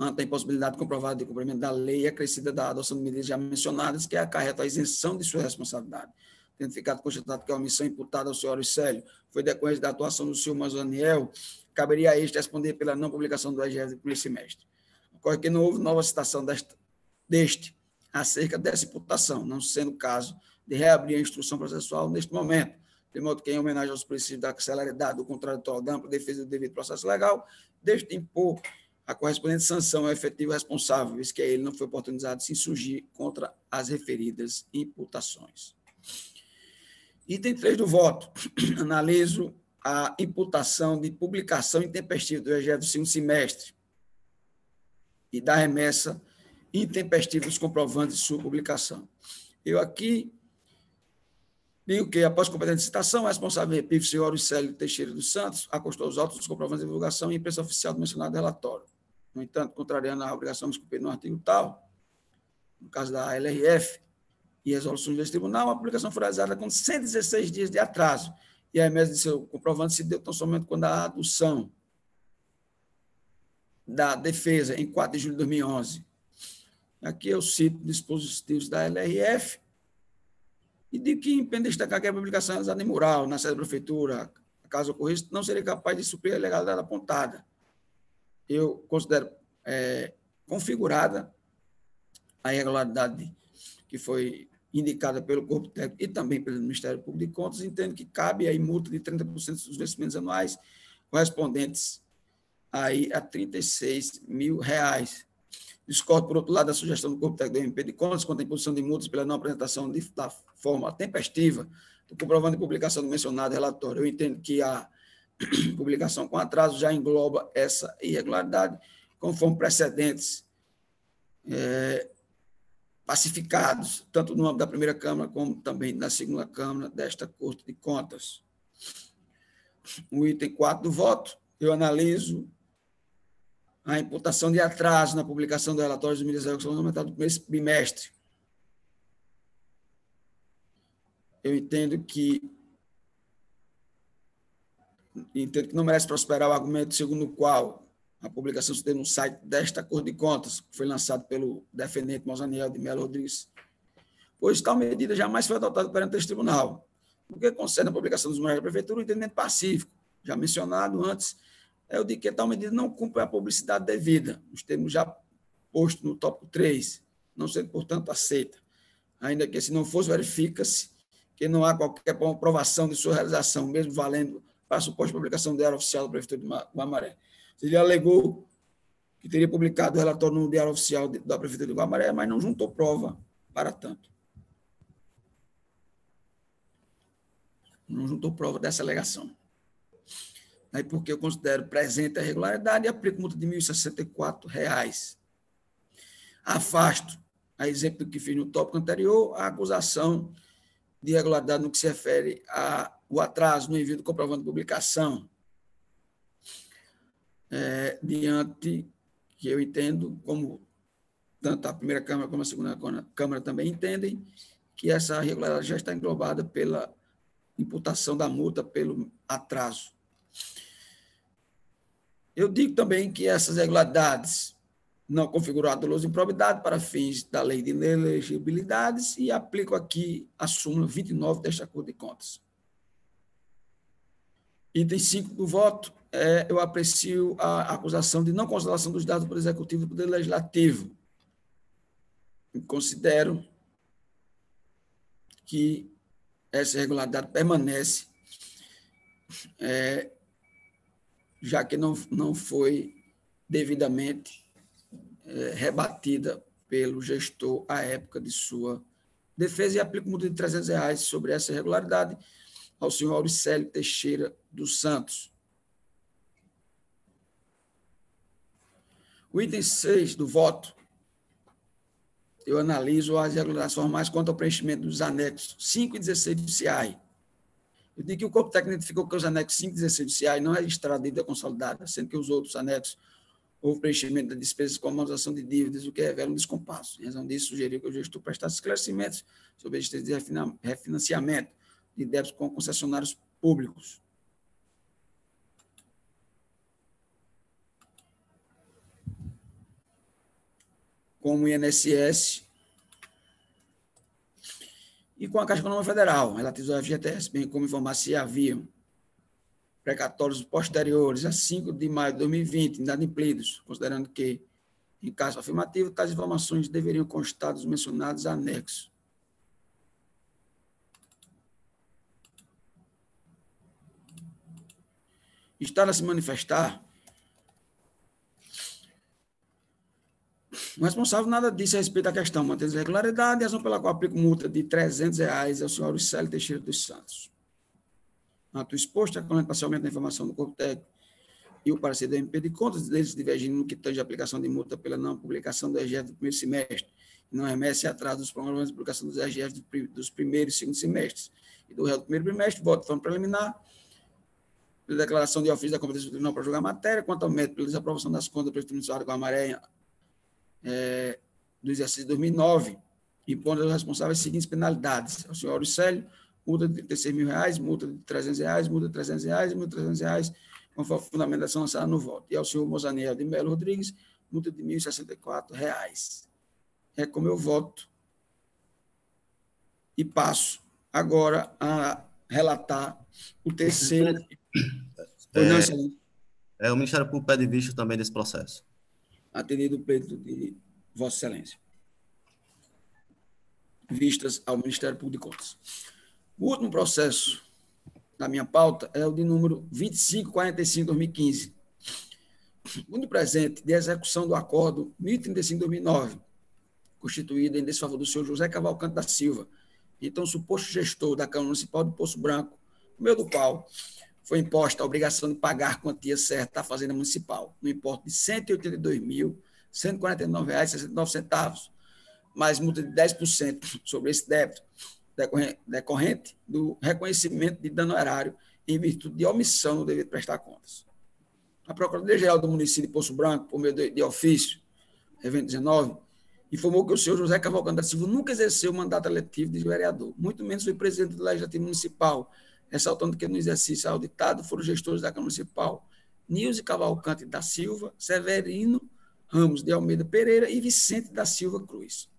Ante a impossibilidade comprovada de cumprimento da lei e acrescida da adoção de medidas já mencionadas, que acarreta a isenção de sua responsabilidade. Tendo ficado constatado que a omissão imputada ao senhor Auricélio foi decorrente da atuação do senhor Mazaniel, caberia a este responder pela não publicação do EGF do primeiro semestre. Ocorre que não houve nova citação deste acerca dessa imputação, não sendo o caso de reabrir a instrução processual neste momento, de modo que, em homenagem aos princípios da celeridade, do contraditório, da ampla defesa do devido processo legal, deste impor a correspondente sanção ao efetivo responsável, visto que ele não foi oportunizado de se insurgir contra as referidas imputações. Item 3 do voto. Analiso a imputação de publicação intempestiva do EGF do segundo semestre e da remessa intempestiva dos comprovantes de sua publicação. Eu aqui digo que, após competente citação, o responsável repífio, senhor Auricélio Teixeira dos Santos, acostou os autos dos comprovantes de divulgação e imprensa oficial do mencionado relatório. No entanto, contrariando a obrigação descumprida no artigo tal, no caso da LRF e resoluções desse tribunal, a publicação foi realizada com 116 dias de atraso e a remessa de seu comprovante se deu tão somente quando a adução da defesa em 4 de julho de 2011. Aqui eu cito dispositivos da LRF e digo que impede destacar que a publicação realizada em mural, na sede da prefeitura, caso ocorresse, não seria capaz de suprir a ilegalidade apontada. Eu considero configurada a irregularidade que foi indicada pelo Corpo Técnico e também pelo Ministério Público de Contas, entendo que cabe aí multa de 30% dos vencimentos anuais correspondentes aí a R$36 mil. Discordo, por outro lado, da sugestão do Corpo Técnico do MP de Contas quanto à imposição de multas pela não apresentação da forma tempestiva do comprovante de publicação do mencionado relatório. Eu entendo que a publicação com atraso já engloba essa irregularidade, conforme precedentes pacificados, tanto no âmbito da primeira Câmara, como também na segunda Câmara desta Corte de Contas. O item 4 do voto, eu analiso a imputação de atraso na publicação do relatório de medidas de execução orçamentária do primeiro bimestre. Eu entendo que não merece prosperar o argumento segundo o qual a publicação se deu no site desta Corte de Contas, que foi lançado pelo defendente Mosaniel de Melo Rodrigues, pois tal medida jamais foi adotada perante este tribunal. No que concerne a publicação dos memoriais da Prefeitura, o entendimento pacífico, já mencionado antes, é o de que tal medida não cumpre a publicidade devida, nos termos já postos no tópico 3, não sendo, portanto, aceita. Ainda que, se não fosse, verifica-se que não há qualquer comprovação de sua realização, mesmo valendo para a suposta publicação do Diário Oficial da Prefeitura de Guamaré. Ele alegou que teria publicado o relatório no Diário Oficial da Prefeitura de Guamaré, mas não juntou prova para tanto. Não juntou prova dessa alegação. Aí, porque eu considero presente a irregularidade e aplico multa de R$ 1.064. Afasto, a exemplo do que fiz no tópico anterior, a acusação de irregularidade no que se refere ao atraso no envio do comprovante de publicação, diante que eu entendo, como tanto a primeira Câmara como a segunda Câmara também entendem, que essa irregularidade já está englobada pela imputação da multa pelo atraso. Eu digo também que essas irregularidades não configuram doloso de improbidade para fins da lei de inelegibilidades e aplico aqui a súmula 29 desta Corte de Contas. Item 5 do voto, eu aprecio a acusação de não consideração dos dados do Poder Executivo e do Poder Legislativo. Eu considero que essa irregularidade permanece, já que não foi devidamente rebatida pelo gestor à época de sua defesa, e aplico multa de R$ 300 sobre essa irregularidade ao senhor Auricélio Teixeira dos Santos. O item 6 do voto, eu analiso as irregularidades formais quanto ao preenchimento dos anexos 5 e 16 do CIAI. Eu digo que o corpo técnico identificou que os anexos 5 e 16 do CIAI não registraram dívida consolidada, sendo que os outros anexos houve preenchimento de despesas com amortização de dívidas, o que revela um descompasso. Em razão disso, sugeriu que o gestor prestasse esclarecimentos sobre a existência de refinanciamento de débitos com concessionários públicos. Como o INSS e com a Caixa Econômica Federal, relativos ao FGTS, bem como informar se haviam precatórios posteriores a 5 de maio de 2020, inadimplidos, considerando que, em caso afirmativo, tais informações deveriam constar dos mencionados anexos. Está a se manifestar o responsável nada disse a respeito da questão, mantendo irregularidade, razão pela qual aplico multa de R$ 300 ao senhor Auricélio Teixeira dos Santos. Ato exposto, acolhendo parcialmente a informação do corpo técnico e o parecer da MP de Contas, deles divergindo no que tange a aplicação de multa pela não publicação do RGF do primeiro semestre, e não remessa e atraso dos programas de publicação dos RGF dos primeiros e segundo semestres, e do réu do primeiro bimestre, voto de forma preliminar, pela declaração de ofício da competência do tribunal para julgar a matéria, quanto ao método pela desaprovação das contas do Prefeitura Municipal de Guamaré, do exercício de 2009, impondo aos responsáveis as seguintes penalidades: ao senhor Auricélio, multa de R$ 36.000, multa de R$ 300, multa de R$ 300 e multa de R$ 300, conforme a fundamentação lançada no voto. E ao senhor Mosaniel de Melo Rodrigues, multa de R$ 1.064. É como eu voto. E passo agora a relatar o terceiro. O Ministério Público pede vista também desse processo. Atendido o pleito de Vossa Excelência. Vistas ao Ministério Público de Contas. O último processo da minha pauta é o de número 2545-2015. No presente, de execução do acordo 1035-2009, constituído em desfavor do senhor José Cavalcante da Silva, então suposto gestor da Câmara Municipal de Poço Branco, por meio do qual foi imposta a obrigação de pagar a quantia certa à Fazenda Municipal, no importe de R$ 182.149,69, mais multa de 10% sobre esse débito, decorrente do reconhecimento de dano erário em virtude de omissão no dever de prestar contas. A Procuradoria-Geral do município de Poço Branco, por meio de ofício, evento 19, informou que o senhor José Cavalcante da Silva nunca exerceu o mandato eletivo de vereador, muito menos foi presidente do Legislativo Municipal, ressaltando que no exercício auditado foram gestores da Câmara Municipal Nilce Cavalcante da Silva, Severino Ramos de Almeida Pereira e Vicente da Silva Cruz.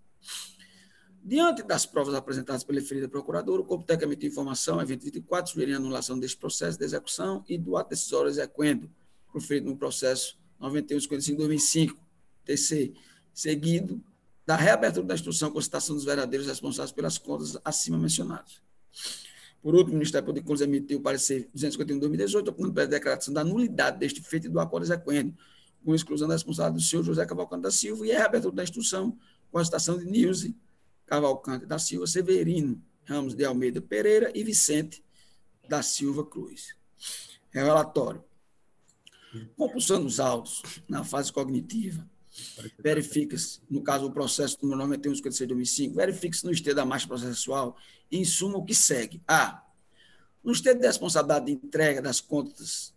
Diante das provas apresentadas pela referida procuradora, o Corpo Técnico emitiu informação, evento 24, sugerindo a anulação deste processo de execução e do ato decisório exequendo, proferido no processo 9155-2005, TC, seguido da reabertura da instrução com citação dos vereadores responsáveis pelas contas acima mencionadas. Por último, o Ministério Público de Contas emitiu o parecer 251/2018, opinando pela declaração da nulidade deste feito e do acordo exequendo, com exclusão da responsabilidade do senhor José Cavalcante da Silva e a reabertura da instrução com a citação de Nilce Cavalcante da Silva, Severino Ramos de Almeida Pereira e Vicente da Silva Cruz. Relatório. Compulsando os autos na fase cognitiva, verifica-se, no caso do processo número 9156/2005, verifica-se no esteio da marcha processual, em suma, o que segue. A. No esteio de responsabilidade de entrega das contas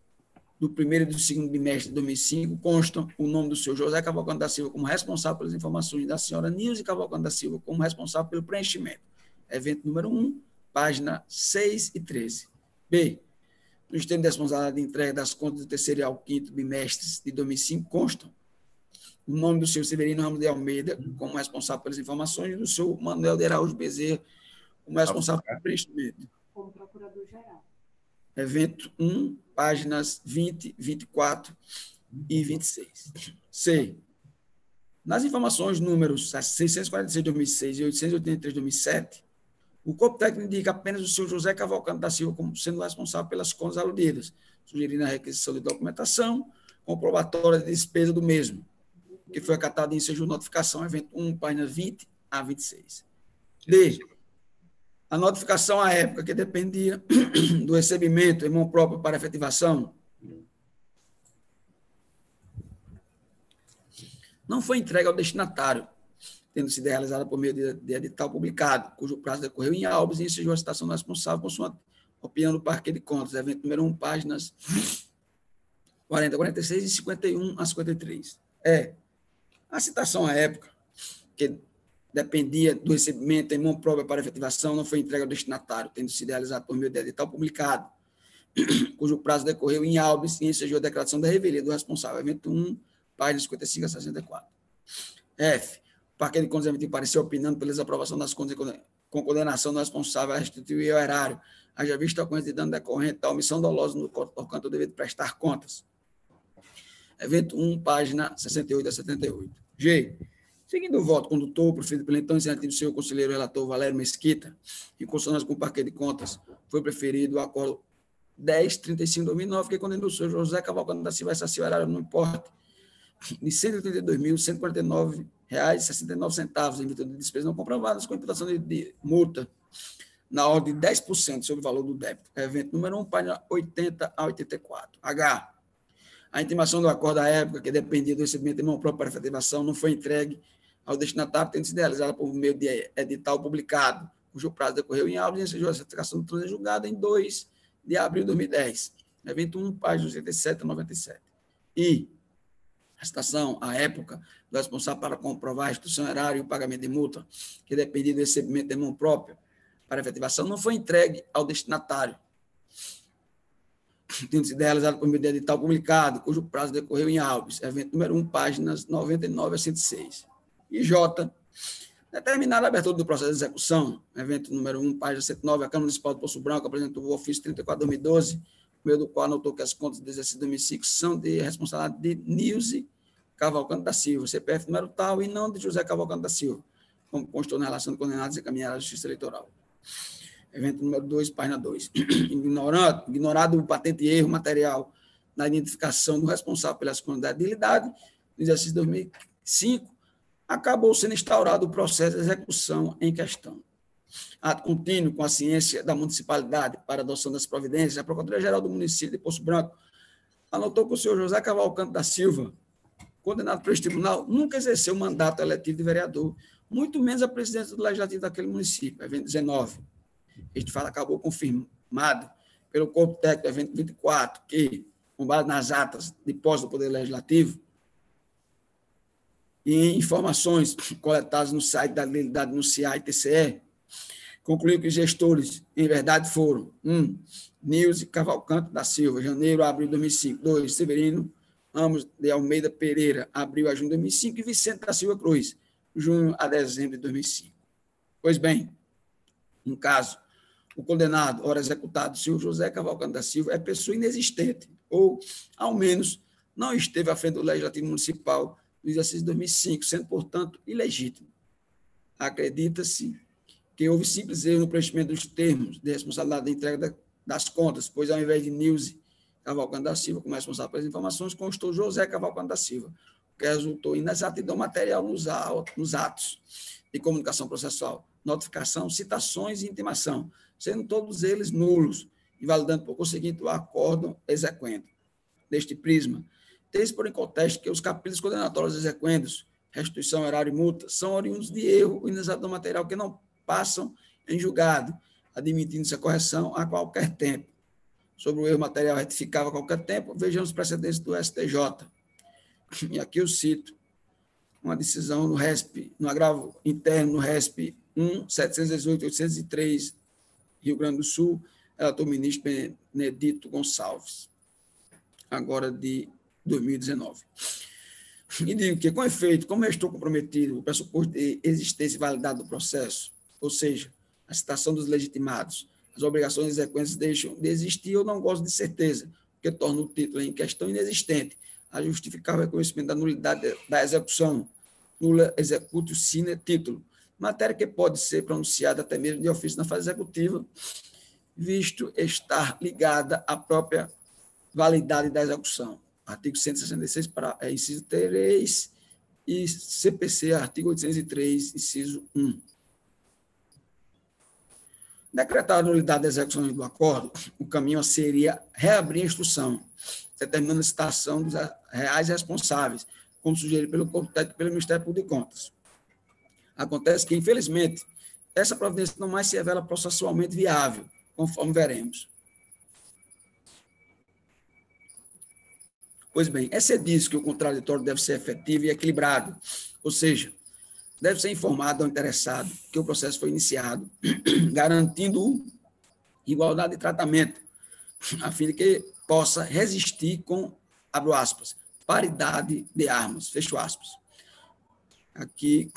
do primeiro e do segundo bimestre de 2005, constam o nome do senhor José Cavalcante da Silva como responsável pelas informações da senhora Nilce Cavalcante da Silva como responsável pelo preenchimento. Evento número 1, página 6 e 13. B. No esteio de responsabilidade de entrega das contas do terceiro e ao quinto bimestres de 2005, constam o nome do senhor Severino Ramos de Almeida como responsável pelas informações e do senhor Manuel de Araújo Bezerra como responsável pelo preenchimento. Como procurador-geral. Evento 1, páginas 20, 24 e 26. C. Nas informações números 646/2006 e 883/2007, o Corpo Técnico indica apenas o senhor José Cavalcante da Silva como sendo responsável pelas contas aludidas, sugerindo a requisição de documentação comprobatória de despesa do mesmo, que foi acatado em seja de notificação, evento 1, páginas 20 a 26. D. A notificação à época que dependia do recebimento em mão própria para efetivação não foi entregue ao destinatário, tendo sido realizada por meio de edital publicado, cujo prazo decorreu em autos e ensejou a citação do responsável com sua opinião do Parque de Contas, evento número 1, páginas 40 a 46 e 51 a 53. A citação à época, que dependia do recebimento em mão própria para efetivação, não foi entregue ao destinatário, tendo sido realizado por meio de edital publicado, cujo prazo decorreu em autos e ensejou a declaração da revelia do responsável, evento 1, páginas 55 a 64. F. O Parque de Contas emitiu parecer opinando pela desaprovação das contas com condenação do responsável a restituir ao erário, haja vista a ocorrência de dano decorrente da omissão dolosa no tocante ao dever de prestar contas. Evento 1, página 68 a 78. G. Seguindo o voto condutor proferido pelo então excelentíssimo senhor conselheiro relator Valério Mesquita, em consonância com o Parque de Contas, foi preferido o acordo 1035/2009, que condenou o senhor José Cavalcante da Silva a ressarcir o erário no importe de R$ 182.149,69 em virtude de despesas não comprovadas, com imputação de multa na ordem de 10% sobre o valor do débito. Evento número 1, página 80 a 84. H. A intimação do acordo à época, que dependia do recebimento de mão própria para efetivação, não foi entregue ao destinatário, tendo sido realizada por meio de edital publicado, cujo prazo decorreu em autos e ensejou a certificação do trânsito julgada em 2 de abril de 2010. Evento 1, páginas 87 a 97. I. A citação, à época, do responsável para comprovar a restituição erária e o pagamento de multa, que dependia do recebimento de mão própria para efetivação, não foi entregue ao destinatário, tendo sido realizado por meio de edital publicado, cujo prazo decorreu em autos, evento número 1, páginas 99 a 106. E J. Determinada a abertura do processo de execução, evento número 1, página 109, a Câmara Municipal de Poço Branco apresentou o ofício 34/2012, por meio do qual anotou que as contas do exercício 2005 são de responsabilidade de Nilce Cavalcante da Silva, CPF número tal, e não de José Cavalcante da Silva, como constou na relação de condenados encaminhada à Justiça Eleitoral. Evento número 2, página 2. Ignorado o patente erro material na identificação do responsável pelas contas de ilidade, no exercício 2005, acabou sendo instaurado o processo de execução em questão. Ato contínuo com a ciência da municipalidade para a adoção das providências, a Procuradoria-Geral do município de Poço Branco anotou que o senhor José Cavalcante da Silva, condenado por este tribunal, nunca exerceu o mandato eletivo de vereador, muito menos a presidência do legislativo daquele município, evento 19. Este fato acabou confirmado pelo Corpo Técnico, evento 24, que, com base nas atas de posse do Poder Legislativo e em informações coletadas no site da legalidade no CIA e TCE, concluiu que os gestores, em verdade, foram 1. Nilce Cavalcante da Silva, janeiro a abril de 2005. 2. Severino Ramos de Almeida Pereira, abril a junho de 2005. E Vicente da Silva Cruz, junho a dezembro de 2005. Pois bem, no caso, o condenado, ora executado, Silvio José Cavalcante da Silva, é pessoa inexistente, ou, ao menos, não esteve à frente do Legislativo Municipal no exercício de 2005, sendo, portanto, ilegítimo. Acredita-se que houve simples erro no preenchimento dos termos de responsabilidade da entrega das contas, pois, ao invés de Nilce Cavalcante da Silva como responsável pelas informações, constou José Cavalcante da Silva, o que resultou em inexatidão material nos atos de comunicação processual, notificação, citações e intimação, sendo todos eles nulos, invalidando, por conseguinte, o acórdão exequendo. Deste prisma, tem-se por em contexto que os capítulos condenatórios exequendos, restituição, horário e multa, são oriundos de erro ou inexatidão material que não passam em julgado, admitindo-se a correção a qualquer tempo. Sobre o erro material retificável a qualquer tempo, vejamos os precedentes do STJ. E aqui eu cito uma decisão no RESP, no agravo interno, no RESP 1.718.803, Rio Grande do Sul, relator ministro Benedito Gonçalves, agora de 2019. E digo que, com efeito, como eu estou comprometido o pressuposto de existência e validade do processo, ou seja, a citação dos legitimados, as obrigações exequentes deixam de existir, eu não gosto de certeza, porque torna o título em questão inexistente, a justificar o reconhecimento da nulidade da execução, nula executio sine título, matéria que pode ser pronunciada até mesmo de ofício na fase executiva, visto estar ligada à própria validade da execução. Artigo 166, inciso 3, e CPC, artigo 803, inciso 1. Decretar a nulidade da execução do acordo, o caminho seria reabrir a instrução, determinando a citação dos reais responsáveis, como sugerido pelo Corpo Técnico e pelo Ministério Público de Contas. Acontece que, infelizmente, essa providência não mais se revela processualmente viável, conforme veremos. Pois bem, é disso que o contraditório deve ser efetivo e equilibrado, ou seja, deve ser informado ao interessado que o processo foi iniciado, garantindo igualdade de tratamento, a fim de que possa resistir com, abro aspas, paridade de armas, fecho aspas. Aqui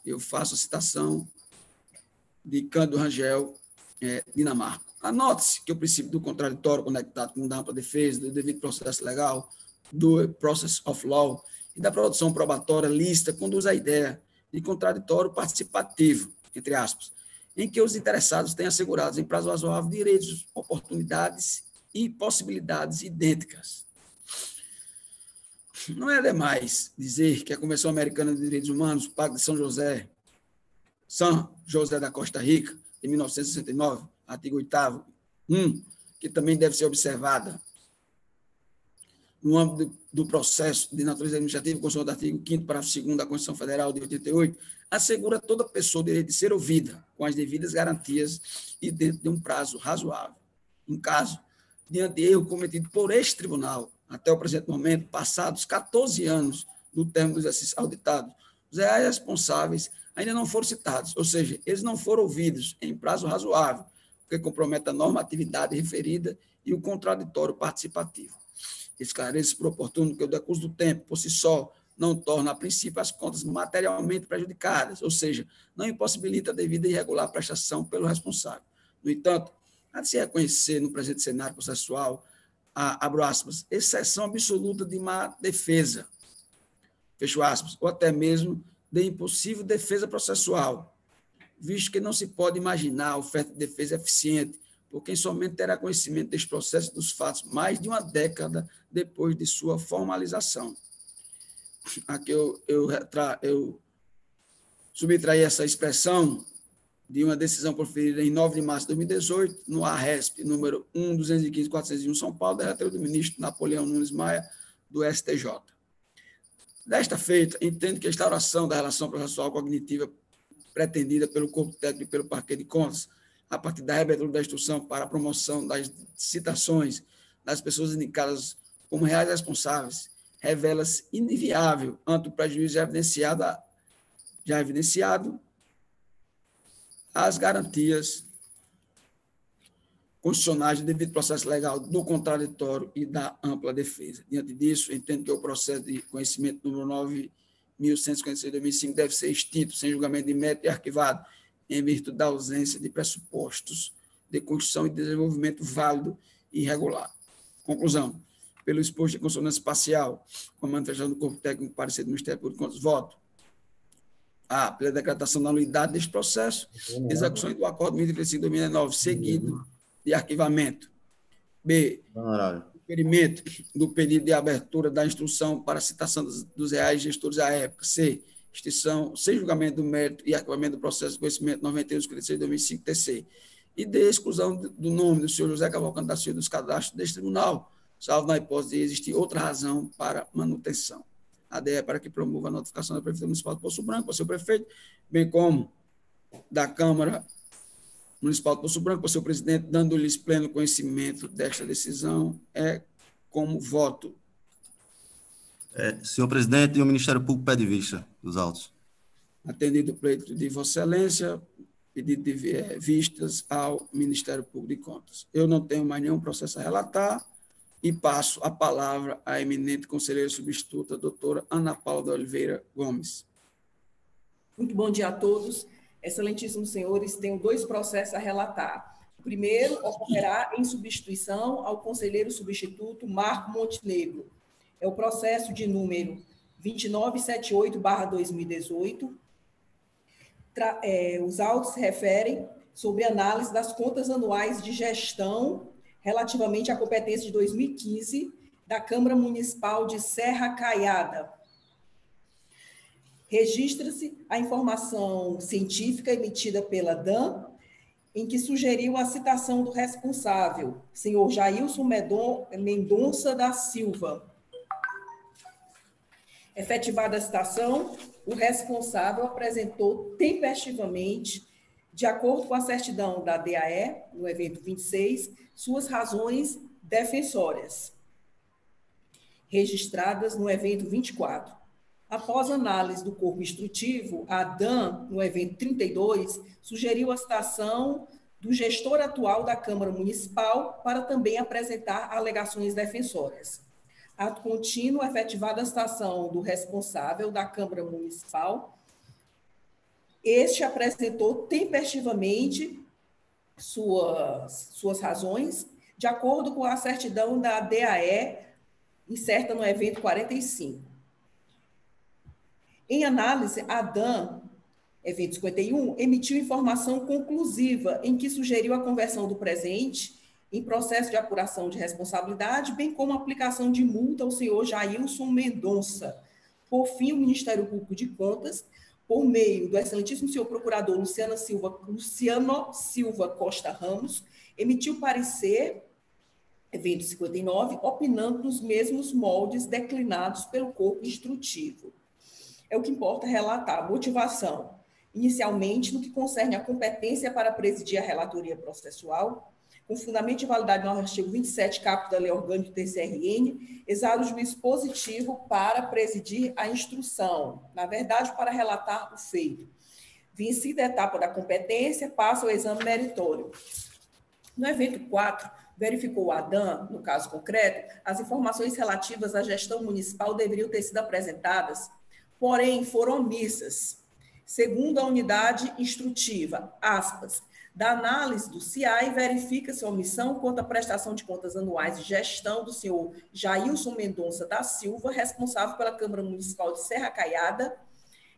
eu faço a citação de Cândido Rangel, Dinamarca. Anote-se que o princípio do contraditório conectado com o da ampla defesa, do devido processo legal, do process of law e da produção probatória lícita conduz à ideia de contraditório participativo, entre aspas, em que os interessados têm assegurados em prazo razoável direitos, oportunidades e possibilidades idênticas. Não é demais dizer que a Convenção Americana de Direitos Humanos, Pacto de São José da Costa Rica, de 1969, artigo 8º, que também deve ser observada no âmbito do processo de natureza administrativa, conforme o artigo 5º, parágrafo 2º da Constituição Federal de 88, assegura a toda pessoa o direito de ser ouvida, com as devidas garantias e dentro de um prazo razoável. Em caso, diante de erro cometido por este tribunal, até o presente momento, passados 14 anos do termo do exercício auditado, os reais responsáveis ainda não foram citados, ou seja, eles não foram ouvidos em prazo razoável, porque compromete a normatividade referida e o contraditório participativo. Esclarece por oportuno que o decurso do tempo, por si só, não torna, a princípio, as contas materialmente prejudicadas, ou seja, não impossibilita a devida e regular prestação pelo responsável. No entanto, há de se reconhecer no presente cenário processual abro aspas, exceção absoluta de má defesa, fecho aspas, ou até mesmo de impossível defesa processual, visto que não se pode imaginar a oferta de defesa eficiente por quem somente terá conhecimento deste processo dos fatos mais de uma década depois de sua formalização. Aqui eu subtraí essa expressão de uma decisão proferida em 9 de março de 2018, no ARESP, número 1.215.401, São Paulo, derrateiro do ministro Napoleão Nunes Maia, do STJ. Desta feita, entendo que a instauração da relação processual cognitiva pretendida pelo Corpo Técnico e pelo Parquet de Contas, a partir da reabertura da instrução para a promoção das citações das pessoas indicadas como reais responsáveis, revela-se inviável ante o prejuízo já evidenciado as garantias constitucionais de devido processo legal do contraditório e da ampla defesa. Diante disso, entendo que o processo de conhecimento número 9.156/2005 deve ser extinto, sem julgamento de mérito e arquivado, em virtude da ausência de pressupostos de construção e desenvolvimento válido e regular. Conclusão. Pelo exposto de consonância parcial, com a manifestação do corpo técnico parecer do Ministério Público de Contas, voto. A. Pela decretação da nulidade deste processo, execução do acordo 1035/2009, seguido de arquivamento. B. Requerimento do pedido de abertura da instrução para citação dos reais gestores à época. C. Extinção, sem julgamento do mérito e arquivamento do processo de conhecimento 91/56/2005, TC. E D. Exclusão do nome do senhor José Cavalcante da Silva dos cadastros deste tribunal, salvo na hipótese de existir outra razão para manutenção. A D é para que promova a notificação da Prefeitura Municipal de Poço Branco, para o seu prefeito, bem como da Câmara Municipal de Poço Branco, para o seu presidente, dando-lhes pleno conhecimento desta decisão, como voto. Senhor presidente, o Ministério Público pede vista dos autos. Atendido o pleito de Vossa Excelência, pedido de vistas ao Ministério Público de Contas. Eu não tenho mais nenhum processo a relatar e passo a palavra à eminente conselheira substituta, doutora Ana Paula de Oliveira Gomes. Muito bom dia a todos. Excelentíssimos senhores, tenho 2 processos a relatar. O primeiro ocorrerá em substituição ao conselheiro substituto Marco Montenegro. É o processo de número 2978/2018. Os autos se referem sobre análise das contas anuais de gestão relativamente à competência de 2015 da Câmara Municipal de Serra Caiada. Registra-se a informação científica emitida pela DAN, em que sugeriu a citação do responsável, senhor Jailson Mendonça da Silva. Efetivada a citação, o responsável apresentou tempestivamente, de acordo com a certidão da DAE, no evento 26, suas razões defensórias, registradas no evento 24. Após análise do corpo instrutivo, a DAN, no evento 32, sugeriu a citação do gestor atual da Câmara Municipal para também apresentar alegações defensórias. Ato contínuo, efetivada a citação do responsável da Câmara Municipal, este apresentou tempestivamente suas razões, de acordo com a certidão da DAE, incerta no evento 45. Em análise, a DAN, evento 51, emitiu informação conclusiva em que sugeriu a conversão do presente em processo de apuração de responsabilidade, bem como a aplicação de multa ao senhor Jailson Mendonça. Por fim, o Ministério Público de Contas, por meio do excelentíssimo senhor procurador Luciano Silva Costa Ramos, emitiu parecer, evento 59, opinando nos mesmos moldes declinados pelo corpo instrutivo. É o que importa relatar a motivação, inicialmente no que concerne a competência para presidir a relatoria processual, com fundamento de validade no artigo 27, caput da Lei Orgânica do TCRN, exala o juiz positivo para presidir a instrução, na verdade, para relatar o feito. Vencida a etapa da competência, passa ao exame meritório. No evento 4, verificou a DAN, no caso concreto, as informações relativas à gestão municipal deveriam ter sido apresentadas, porém foram omissas. Segundo a unidade instrutiva, aspas, da análise do CIAI, verifica-se a omissão quanto à prestação de contas anuais de gestão do senhor Jailson Mendonça da Silva, responsável pela Câmara Municipal de Serra Caiada,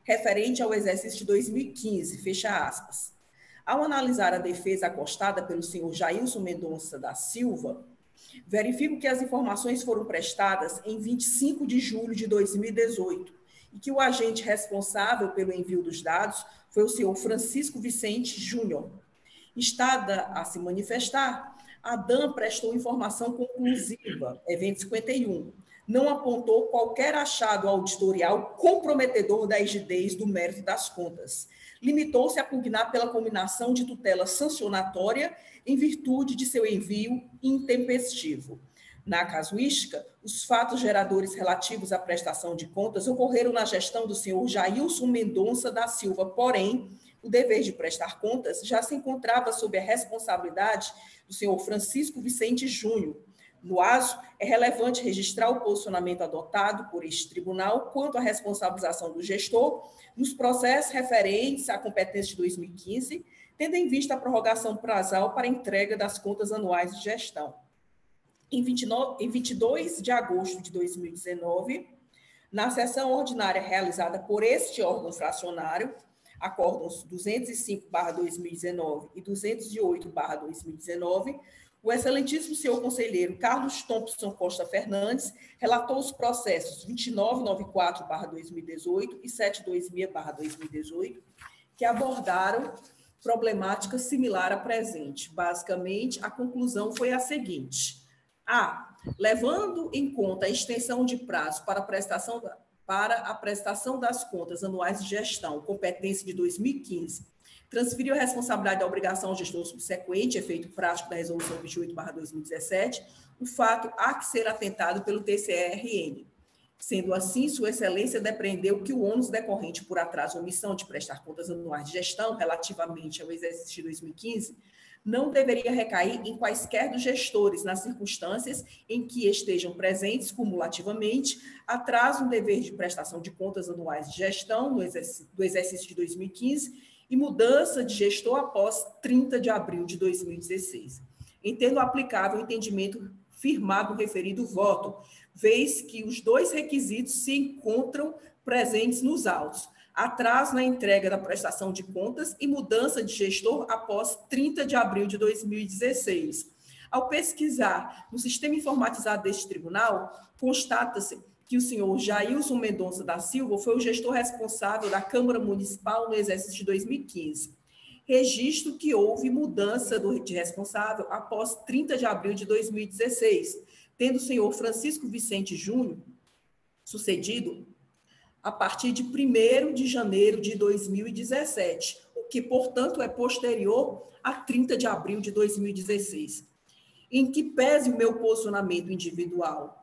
referente ao exercício de 2015, fecha aspas. Ao analisar a defesa acostada pelo senhor Jailson Mendonça da Silva, verifico que as informações foram prestadas em 25 de julho de 2018 e que o agente responsável pelo envio dos dados foi o senhor Francisco Vicente Júnior. Estada a se manifestar, a DAN prestou informação conclusiva, evento 51, não apontou qualquer achado auditorial comprometedor da rigidez do mérito das contas. Limitou-se a pugnar pela cominação de tutela sancionatória em virtude de seu envio intempestivo. Na casuística, os fatos geradores relativos à prestação de contas ocorreram na gestão do senhor Jailson Mendonça da Silva, porém, o dever de prestar contas já se encontrava sob a responsabilidade do senhor Francisco Vicente Júnior. No caso, é relevante registrar o posicionamento adotado por este tribunal quanto à responsabilização do gestor nos processos referentes à competência de 2015, tendo em vista a prorrogação prazal para entrega das contas anuais de gestão. Em 22 de agosto de 2019, na sessão ordinária realizada por este órgão fracionário, acórdãos 205/2019 e 208/2019, o excelentíssimo senhor conselheiro Carlos Thompson Costa Fernandes relatou os processos 2994/2018 e 726/2018, que abordaram problemática similar à presente. Basicamente, a conclusão foi a seguinte: levando em conta a extensão de prazo para a prestação das contas anuais de gestão, competência de 2015, transferiu a responsabilidade da obrigação ao gestor subsequente, efeito prático da resolução 28/2017, o fato há que ser atentado pelo TCRN. Sendo assim, Sua Excelência depreendeu que o ônus decorrente por atraso ou omissão de prestar contas anuais de gestão relativamente ao exercício de 2015 não deveria recair em quaisquer dos gestores nas circunstâncias em que estejam presentes cumulativamente atraso no dever de prestação de contas anuais de gestão do exercício de 2015 e mudança de gestor após 30 de abril de 2016. Entendo aplicável o entendimento firmado no referido voto, vez que os dois requisitos se encontram presentes nos autos: atraso na entrega da prestação de contas e mudança de gestor após 30 de abril de 2016. Ao pesquisar no sistema informatizado deste tribunal, constata-se que o senhor Jailson Mendonça da Silva foi o gestor responsável da Câmara Municipal no exercício de 2015. Registro que houve mudança de responsável após 30 de abril de 2016, tendo o senhor Francisco Vicente Júnior sucedido a partir de 1º de janeiro de 2017, o que, portanto, é posterior a 30 de abril de 2016. Em que pese o meu posicionamento individual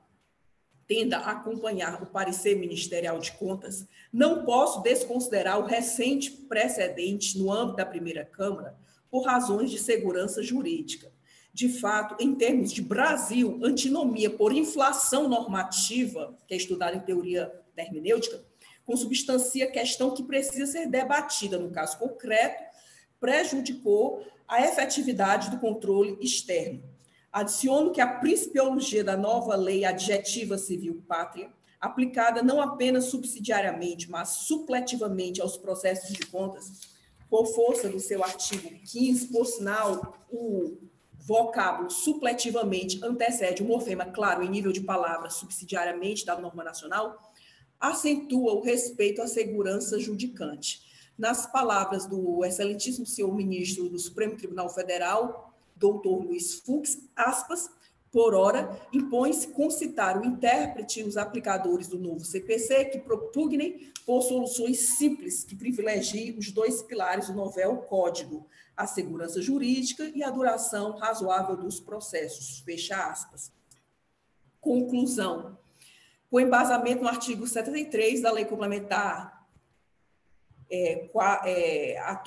tenda a acompanhar o parecer ministerial de contas, não posso desconsiderar o recente precedente no âmbito da primeira Câmara por razões de segurança jurídica. De fato, em termos de Brasil, antinomia por inflação normativa, que é estudada em teoria da hermenêutica, consubstancia questão que precisa ser debatida, no caso concreto, prejudicou a efetividade do controle externo. Adiciono que a principiologia da nova lei adjetiva civil pátria, aplicada não apenas subsidiariamente, mas supletivamente aos processos de contas, por força do seu artigo 15, por sinal, o vocábulo supletivamente antecede o morfema claro em nível de palavra subsidiariamente da norma nacional, acentua o respeito à segurança judicante. Nas palavras do excelentíssimo senhor ministro do Supremo Tribunal Federal, doutor Luiz Fux, aspas, por ora, impõe-se concitar o intérprete e os aplicadores do novo CPC que propugnem por soluções simples que privilegiem os dois pilares do novel Código, a segurança jurídica e a duração razoável dos processos, fecha aspas. Conclusão. Com embasamento no artigo 73 da Lei Complementar, a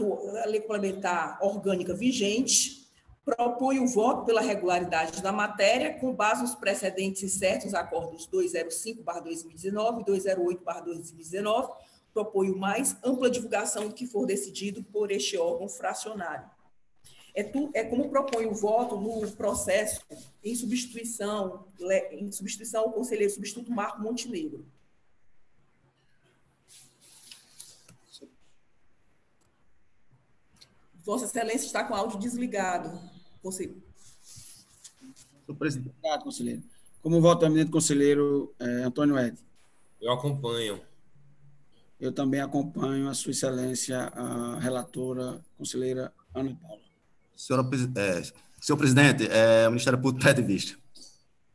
Lei Complementar Orgânica vigente, propõe o voto pela regularidade da matéria, com base nos precedentes e certos acordos 205/2019 e 208/2019, propõe o mais ampla divulgação do que for decidido por este órgão fracionário. É como propõe o voto no processo em substituição ao conselheiro substituto Marco Montenegro. Vossa Excelência está com o áudio desligado. Você. Obrigado, conselheiro. Como voto o eminente conselheiro Antônio Ed? Eu acompanho. Eu também acompanho a Sua Excelência, a relatora, conselheira Ana Paula. Senhor presidente, o Ministério Público pede vista.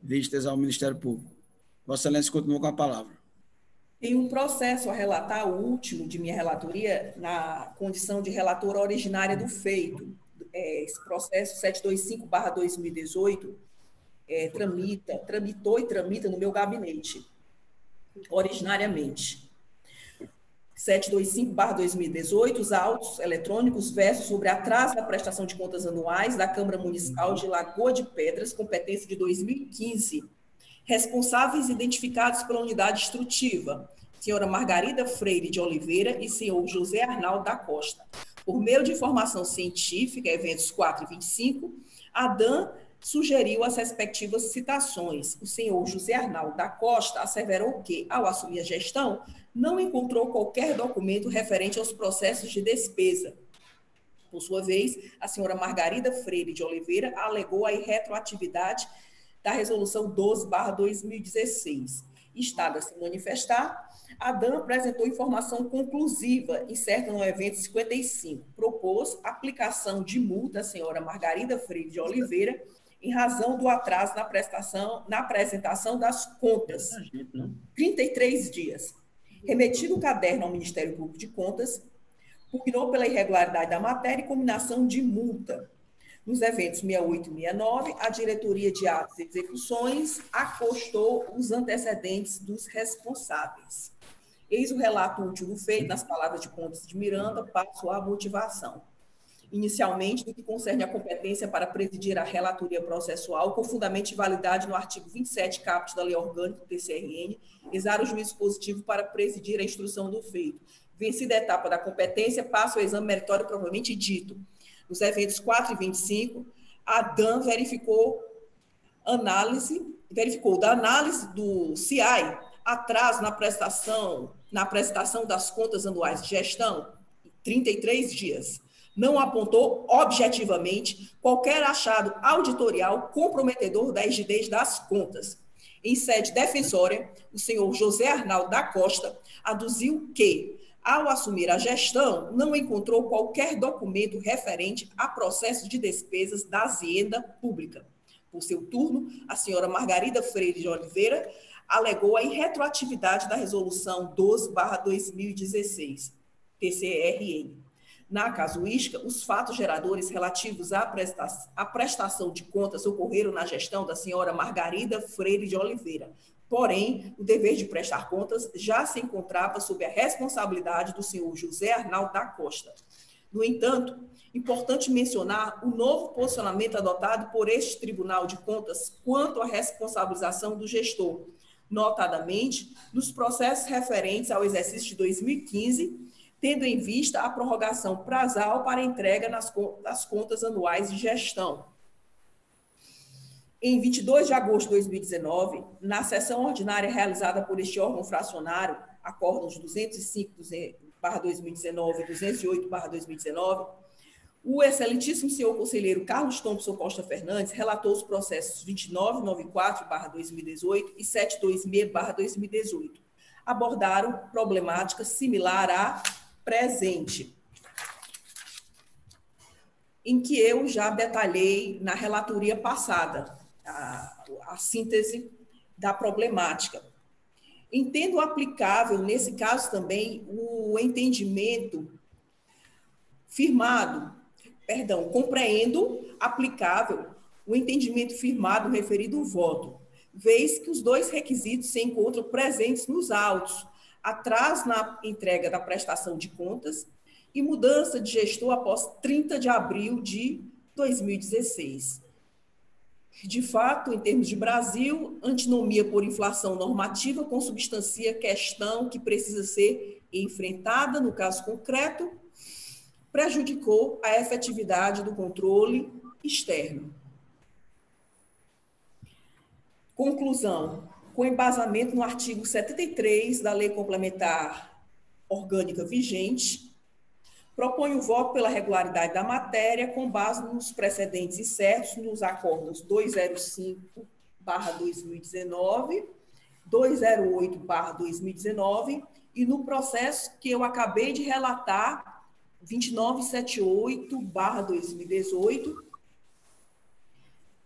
Vistas ao Ministério Público. Vossa Excelência continua com a palavra. Tem um processo a relatar, o último de minha relatoria, na condição de relatora originária do feito. Esse processo 725/2018, tramitou e tramita no meu gabinete, originariamente. 725/2018, os autos eletrônicos versos sobre atraso da prestação de contas anuais da Câmara Municipal de Lagoa de Pedras, competência de 2015. Responsáveis identificados pela unidade instrutiva, senhora Margarida Freire de Oliveira e senhor José Arnaldo da Costa. Por meio de informação científica, eventos 4 e 25, a DAN sugeriu as respectivas citações. O senhor José Arnaldo da Costa asseverou que, ao assumir a gestão, não encontrou qualquer documento referente aos processos de despesa. Por sua vez, a senhora Margarida Freire de Oliveira alegou a irretroatividade da Resolução 12/2016. Estado a se manifestar, a DAN apresentou informação conclusiva, incerta no evento 55. Propôs aplicação de multa à senhora Margarida Freire de Oliveira em razão do atraso na apresentação das contas. 33 dias. Remetido o caderno ao Ministério Público de Contas, pugnou pela irregularidade da matéria e combinação de multa. Nos eventos 68 e 69, a Diretoria de Atos e Execuções acostou os antecedentes dos responsáveis. Eis o relato útil do feito, nas palavras de Pontes de Miranda, passo à motivação. Inicialmente, no que concerne a competência para presidir a relatoria processual, com fundamento e validade no artigo 27, caput da Lei Orgânica do TCRN, exara o juízo positivo para presidir a instrução do feito. Vencida a etapa da competência, passa ao exame meritório propriamente dito. Nos eventos 4 e 25, a DAN verificou da análise do CIAI, atraso na prestação das contas anuais de gestão, 33 dias. Não apontou objetivamente qualquer achado auditorial comprometedor da rigidez das contas. Em sede defensória, o senhor José Arnaldo da Costa aduziu que, ao assumir a gestão, não encontrou qualquer documento referente a processos de despesas da Hacienda Pública. Por seu turno, a senhora Margarida Freire de Oliveira alegou a irretroatividade da Resolução 12/2016, TCRN. Na casuística, os fatos geradores relativos à prestação de contas ocorreram na gestão da senhora Margarida Freire de Oliveira. Porém, o dever de prestar contas já se encontrava sob a responsabilidade do senhor José Arnaldo da Costa. No entanto, importante mencionar o novo posicionamento adotado por este Tribunal de Contas quanto à responsabilização do gestor, notadamente nos processos referentes ao exercício de 2015, tendo em vista a prorrogação prazal para entrega das contas anuais de gestão. Em 22 de agosto de 2019, na sessão ordinária realizada por este órgão fracionário, acórdãos 205/2019 e 208/2019, o excelentíssimo senhor conselheiro Carlos Thompson Costa Fernandes relatou os processos 2994/2018 e 726/2018. Abordaram problemática similar à presente, em que eu já detalhei na relatoria passada a síntese da problemática. Entendo aplicável, nesse caso também, o entendimento compreendo aplicável o entendimento firmado no referido voto, vez que os dois requisitos se encontram presentes nos autos: atraso na entrega da prestação de contas e mudança de gestor após 30 de abril de 2016. De fato, em termos de Brasil, antinomia por inflação normativa consubstancia questão que precisa ser enfrentada, no caso concreto, prejudicou a efetividade do controle externo. Conclusão. Com embasamento no artigo 73 da Lei Complementar Orgânica vigente, proponho o voto pela regularidade da matéria com base nos precedentes incertos nos acórdãos 205/2019, 208/2019 e no processo que eu acabei de relatar, 2978/2018.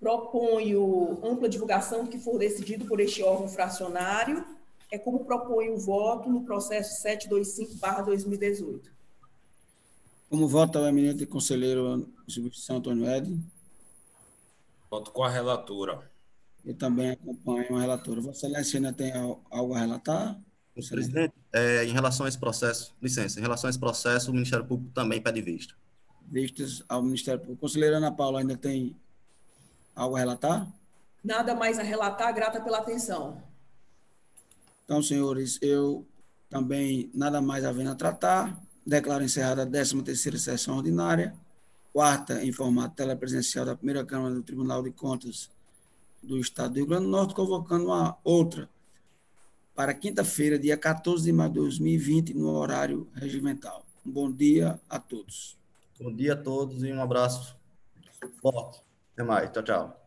Proponho ampla divulgação do que for decidido por este órgão fracionário, como proponho o voto no processo 725/2018. Como vota o eminente conselheiro em substituição Antônio Ed? Voto com a relatora. Eu também acompanho a relatora. Vossa Excelência ainda tem algo a relatar? Presidente, em relação a esse processo, licença, em relação a esse processo, o Ministério Público também pede vista. Vistas ao Ministério Público. Conselheira Ana Paula, ainda tem algo a relatar? Nada mais a relatar, grata pela atenção. Então, senhores, eu também nada mais havendo a tratar. Declaro encerrada a 13ª sessão ordinária, quarta em formato telepresencial da primeira Câmara do Tribunal de Contas do Estado do Rio Grande do Norte, convocando uma outra para quinta-feira, dia 14 de maio de 2020, no horário regimental. Um bom dia a todos. Bom dia a todos e um abraço forte. Até mais. Tchau, tchau.